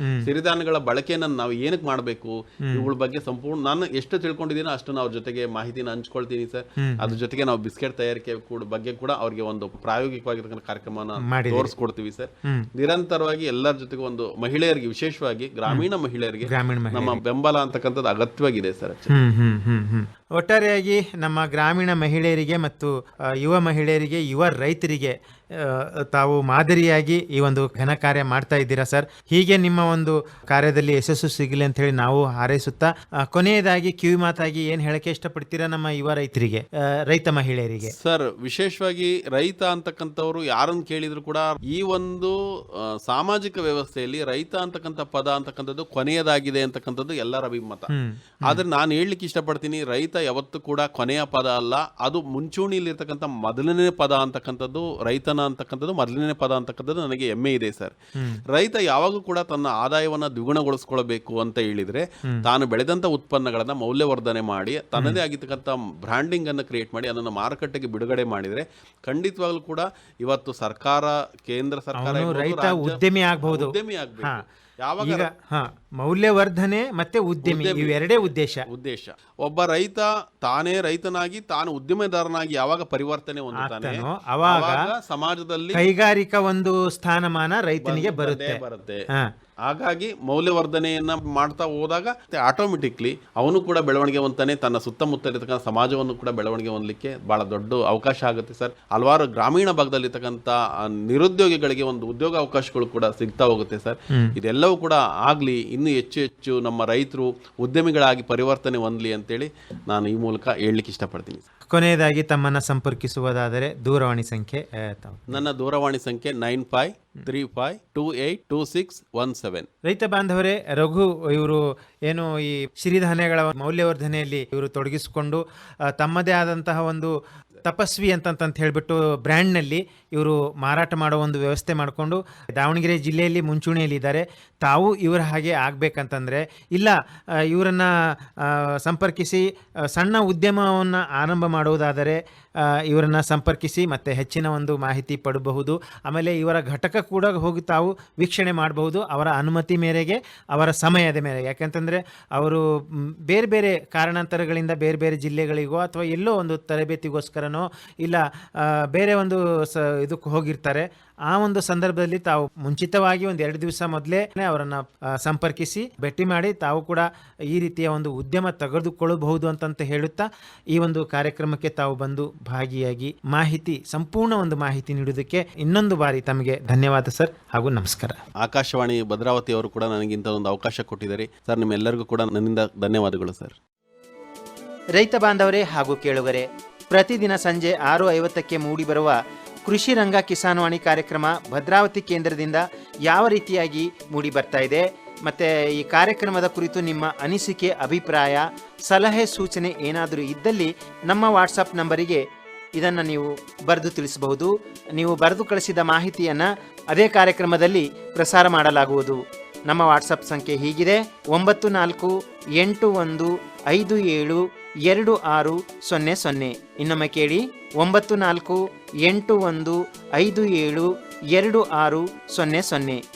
ಸಿರಿಧಾನ್ಯಗಳ ಬಳಕೆನ ನಾವು ಏನಕ್ಕೆ ಮಾಡಬೇಕು, ಇವುಗಳ ಬಗ್ಗೆ ಸಂಪೂರ್ಣ ನಾನು ಎಷ್ಟು ತಿಳ್ಕೊಂಡಿದ್ದೀನೋ ಅಷ್ಟು ಅವ್ರ ಜೊತೆಗೆ ಮಾಹಿತಿನ ಹಂಚ್ಕೊಳ್ತೀನಿ ಸರ್. ಅದ್ರ ಜೊತೆಗೆ ನಾವು ಬಿಸ್ಕೆಟ್ ತಯಾರಿಕೆ ಬಗ್ಗೆ ಕೂಡ ಅವ್ರಿಗೆ ಒಂದು ಪ್ರಾಯೋಗಿಕವಾಗಿರ್ತಕ್ಕಂಥ ಕಾರ್ಯಕ್ರಮನ ತೋರಿಸ್ಕೊಡ್ತೀವಿ ಸರ್. ನಿರಂತರವಾಗಿ ಎಲ್ಲರ ಜೊತೆಗೆ ಒಂದು ಮಹಿಳೆಯರಿಗೆ, ವಿಶೇಷವಾಗಿ ಗ್ರಾಮೀಣ ಮಹಿಳೆಯರಿಗೆ ನಮ್ಮ ಬೆಂಬಲ ಅಂತಕ್ಕಂಥದ್ದು ಅಗತ್ಯವಾಗಿದೆ ಸರ್. ಒಟ್ಟಾರೆಯಾಗಿ ನಮ್ಮ ಗ್ರಾಮೀಣ ಮಹಿಳೆಯರಿಗೆ ಮತ್ತು ಯುವ ಮಹಿಳೆಯರಿಗೆ, ಯುವ ರೈತರಿಗೆ ತಾವು ಮಾದರಿಯಾಗಿ ಈ ಒಂದು ಘನ ಕಾರ್ಯ ಮಾಡ್ತಾ ಇದ್ದೀರಾ ಸರ್. ಹೀಗೆ ನಿಮ್ಮ ಒಂದು ಕಾರ್ಯದಲ್ಲಿ ಯಶಸ್ಸು ಸಿಗಲಿ ಅಂತ ಹೇಳಿ ನಾವು ಹಾರೈಸುತ್ತಾ, ಕೊನೆಯದಾಗಿ ಕಿವಿ ಮಾತಾಗಿ ಏನ್ ಹೇಳಕ್ಕೆ ಇಷ್ಟಪಡ್ತೀರಾ ನಮ್ಮ ಯುವ ರೈತರಿಗೆ, ರೈತ ಮಹಿಳೆಯರಿಗೆ? ಸರ್, ವಿಶೇಷವಾಗಿ ರೈತ ಅಂತಕ್ಕಂಥವ್ರು ಯಾರನ್ನು ಕೇಳಿದ್ರು ಕೂಡ ಈ ಒಂದು ಸಾಮಾಜಿಕ ವ್ಯವಸ್ಥೆಯಲ್ಲಿ ರೈತ ಅಂತಕ್ಕಂಥ ಪದ ಅಂತಕ್ಕಂಥದ್ದು ಕೊನೆಯದಾಗಿದೆ ಅಂತಕ್ಕಂಥದ್ದು ಎಲ್ಲರ ಅಭಿಮತ. ಆದ್ರೆ ನಾನು ಹೇಳಲಿಕ್ಕೆ ಇಷ್ಟಪಡ್ತೀನಿ, ರೈತ ಯಾವತ್ತೂ ಕೂಡ ಕೊನೆಯ ಪದ ಅಲ್ಲ, ಅದು ಮುಂಚೂಣಿಯಲ್ಲಿರ್ತಕ್ಕಂಥ ಮೊದಲನೇ ಪದ ಅಂತಕ್ಕಂಥದ್ದು. ರೈತನ ಅಂತಕ್ಕಂಥದ್ದು ಮೊದಲನೇ ಪದ ಅಂತಕ್ಕಂಥದ್ದು ನನಗೆ ಹೆಮ್ಮೆ ಇದೆ ಸರ್. ರೈತ ಯಾವಾಗೂ ಕೂಡ ತನ್ನ ಆದಾಯವನ್ನ ದ್ವಿಗುಣಗೊಳಿಸ್ಕೊಳ್ಬೇಕು ಅಂತ ಹೇಳಿದ್ರೆ, ತಾನು ಬೆಳೆದಂತ ಉತ್ಪನ್ನಗಳನ್ನ ಮೌಲ್ಯವರ್ಧನೆ ಮಾಡಿ ತನ್ನದೇ ಆಗಿರ್ತಕ್ಕಂಥ ಬ್ರ್ಯಾಂಡಿಂಗ್ ಅನ್ನು ಕ್ರಿಯೇಟ್ ಮಾಡಿ ಅದನ್ನು ಮಾರುಕಟ್ಟೆಗೆ ಬಿಡುಗಡೆ ಮಾಡಿದ್ರೆ ಖಂಡಿತವಾಗ್ಲೂ ಕೂಡ ಇವತ್ತು ಸರ್ಕಾರ, ಕೇಂದ್ರ ಸರ್ಕಾರ ರೈತ ಉದ್ಯಮಿ ಆಗಬಹುದು. ಯಾವಾಗ ಮೌಲ್ಯವರ್ಧನೆ ಮತ್ತೆ ಉದ್ಯಮಿ, ಇವೆರಡೇ ಉದ್ದೇಶ. ಒಬ್ಬ ರೈತ ತಾನೇ ರೈತನಾಗಿ ತಾನು ಉದ್ಯಮದಾರನಾಗಿ ಯಾವಾಗ ಪರಿವರ್ತನೆ ಹೊಂದುತ್ತಾನೆ, ಅವಾಗ ಸಮಾಜದಲ್ಲಿ ಕೈಗಾರಿಕಾ ಒಂದು ಸ್ಥಾನಮಾನ ರೈತನಿಗೆ ಬರುತ್ತೆ. ಹಾಗಾಗಿ ಮೌಲ್ಯವರ್ಧನೆಯನ್ನ ಮಾಡ್ತಾ ಹೋದಾಗ ಆಟೋಮೆಟಿಕ್ಲಿ ಅವನು ಕೂಡ ಬೆಳವಣಿಗೆ ಹೊಂತಾನೆ, ತನ್ನ ಸುತ್ತಮುತ್ತ ಇರತಕ್ಕಂಥ ಸಮಾಜವನ್ನು ಕೂಡ ಬೆಳವಣಿಗೆ ಹೊಂದಲಿಕ್ಕೆ ಬಹಳ ದೊಡ್ಡ ಅವಕಾಶ ಆಗುತ್ತೆ ಸರ್. ಹಲವಾರು ಗ್ರಾಮೀಣ ಭಾಗದಲ್ಲಿರ್ತಕ್ಕಂಥ ನಿರುದ್ಯೋಗಿಗಳಿಗೆ ಒಂದು ಉದ್ಯೋಗ ಅವಕಾಶಗಳು ಕೂಡ ಸಿಗ್ತಾ ಹೋಗುತ್ತೆ ಸರ್. ಇದೆಲ್ಲವೂ ಕೂಡ ಆಗ್ಲಿ, ಇನ್ನೂ ಹೆಚ್ಚು ಹೆಚ್ಚು ನಮ್ಮ ರೈತರು ಉದ್ಯಮಿಗಳಾಗಿ ಪರಿವರ್ತನೆ ಹೊಂದಲಿ ಅಂತೇಳಿ ನಾನು ಈ ಮೂಲಕ ಹೇಳಲಿಕ್ಕೆ ಇಷ್ಟಪಡ್ತೀನಿ. ಕೊನೆಯದಾಗಿ ತಮ್ಮನ್ನ ಸಂಪರ್ಕಿಸುವುದಾದರೆ ದೂರವಾಣಿ ಸಂಖ್ಯೆ? ನನ್ನ ದೂರವಾಣಿ ಸಂಖ್ಯೆ 9535282617. ರೈತ ಬಾಂಧವರೇ, ರಘು ಇವರು ಏನು ಈ ಸಿರಿಧಾನ್ಯಗಳ ಮೌಲ್ಯವರ್ಧನೆಯಲ್ಲಿ ಇವರು ತೊಡಗಿಸಿಕೊಂಡು ತಮ್ಮದೇ ಆದಂತಹ ಒಂದು ತಪಸ್ವಿ ಅಂತಂತ ಹೇಳ್ಬಿಟ್ಟು ಬ್ರ್ಯಾಂಡ್ನಲ್ಲಿ ಇವರು ಮಾರಾಟ ಮಾಡೋ ಒಂದು ವ್ಯವಸ್ಥೆ ಮಾಡಿಕೊಂಡು ದಾವಣಗೆರೆ ಜಿಲ್ಲೆಯಲ್ಲಿ ಮುಂಚೂಣಿಯಲ್ಲಿದ್ದಾರೆ. ತಾವು ಇವರ ಹಾಗೆ ಆಗಬೇಕಂತಂದರೆ ಇಲ್ಲ ಇವರನ್ನು ಸಂಪರ್ಕಿಸಿ ಸಣ್ಣ ಉದ್ಯಮವನ್ನು ಆರಂಭ ಮಾಡುವುದಾದರೆ ಇವರನ್ನು ಸಂಪರ್ಕಿಸಿ ಮತ್ತು ಹೆಚ್ಚಿನ ಒಂದು ಮಾಹಿತಿ ಪಡಬಹುದು. ಆಮೇಲೆ ಇವರ ಘಟಕ ಕೂಡ ಹೋಗಿ ತಾವು ವೀಕ್ಷಣೆ ಮಾಡಬಹುದು ಅವರ ಅನುಮತಿ ಮೇರೆಗೆ, ಅವರ ಸಮಯದ ಮೇರೆಗೆ. ಯಾಕಂತಂದರೆ ಅವರು ಬೇರೆ ಬೇರೆ ಕಾರಣಾಂತರಗಳಿಂದ ಬೇರೆ ಬೇರೆ ಜಿಲ್ಲೆಗಳಿಗೋ ಅಥವಾ ಎಲ್ಲೋ ಒಂದು ತರಬೇತಿಗೋಸ್ಕರನೋ ಇಲ್ಲ ಬೇರೆ ಒಂದು ಇದಕ್ಕೆ ಹೋಗಿರ್ತಾರೆ. ಆ ಒಂದು ಸಂದರ್ಭದಲ್ಲಿ ತಾವು ಮುಂಚಿತವಾಗಿ ಒಂದು 2 ದಿವಸ ಮೊದಲೇ ಅವರನ್ನು ಸಂಪರ್ಕಿಸಿ ಭೇಟಿ ಮಾಡಿ ತಾವು ಕೂಡ ಈ ರೀತಿಯ ಒಂದು ಉದ್ಯಮ ತೆಗೆದುಕೊಳ್ಳಬಹುದು ಅಂತಂತ ಹೇಳುತ್ತಾ ಈ ಒಂದು ಕಾರ್ಯಕ್ರಮಕ್ಕೆ ತಾವು ಬಂದು ಭಾಗಿಯಾಗಿ ಸಂಪೂರ್ಣ ಒಂದು ಮಾಹಿತಿ ನೀಡುವುದಕ್ಕೆ ಇನ್ನೊಂದು ಬಾರಿ ತಮಗೆ ಧನ್ಯವಾದ ಸರ್, ಹಾಗೂ ನಮಸ್ಕಾರ. ಆಕಾಶವಾಣಿ ಭದ್ರಾವತಿ ಅವರು ಕೂಡ ನನಗಿಂತ ಒಂದು ಅವಕಾಶ ಕೊಟ್ಟಿದ್ದಾರೆ ಸರ್. ನಿಮ್ಮೆಲ್ಲರಿಗೂ ಕೂಡ ನನ್ನಿಂದ ಧನ್ಯವಾದಗಳು ಸರ್. ರೈತ ಬಾಂಧವರೇ ಹಾಗೂ ಕೇಳುಗರೆ, ಪ್ರತಿದಿನ ಸಂಜೆ 6:50ಕ್ಕೆ ಮೂಡಿಬರುವ ಕೃಷಿ ರಂಗ ಕಿಸಾನ್ವಾಣಿ ಕಾರ್ಯಕ್ರಮ ಭದ್ರಾವತಿ ಕೇಂದ್ರದಿಂದ ಯಾವ ರೀತಿಯಾಗಿ ಮೂಡಿ ಬರ್ತಾ ಇದೆ, ಮತ್ತು ಈ ಕಾರ್ಯಕ್ರಮದ ಕುರಿತು ನಿಮ್ಮ ಅನಿಸಿಕೆ, ಅಭಿಪ್ರಾಯ, ಸಲಹೆ, ಸೂಚನೆ ಏನಾದರೂ ಇದ್ದಲ್ಲಿ ನಮ್ಮ ವಾಟ್ಸಪ್ ನಂಬರಿಗೆ ಇದನ್ನು ನೀವು ಬರೆದು ತಿಳಿಸಬಹುದು. ನೀವು ಬರೆದು ಕಳಿಸಿದ ಮಾಹಿತಿಯನ್ನು ಅದೇ ಕಾರ್ಯಕ್ರಮದಲ್ಲಿ ಪ್ರಸಾರ ಮಾಡಲಾಗುವುದು. ನಮ್ಮ ವಾಟ್ಸಪ್ ಸಂಖ್ಯೆ ಹೀಗಿದೆ: 9481572600. ಇನ್ನೊಮ್ಮೆ ಕೇಳಿ: 9481572600.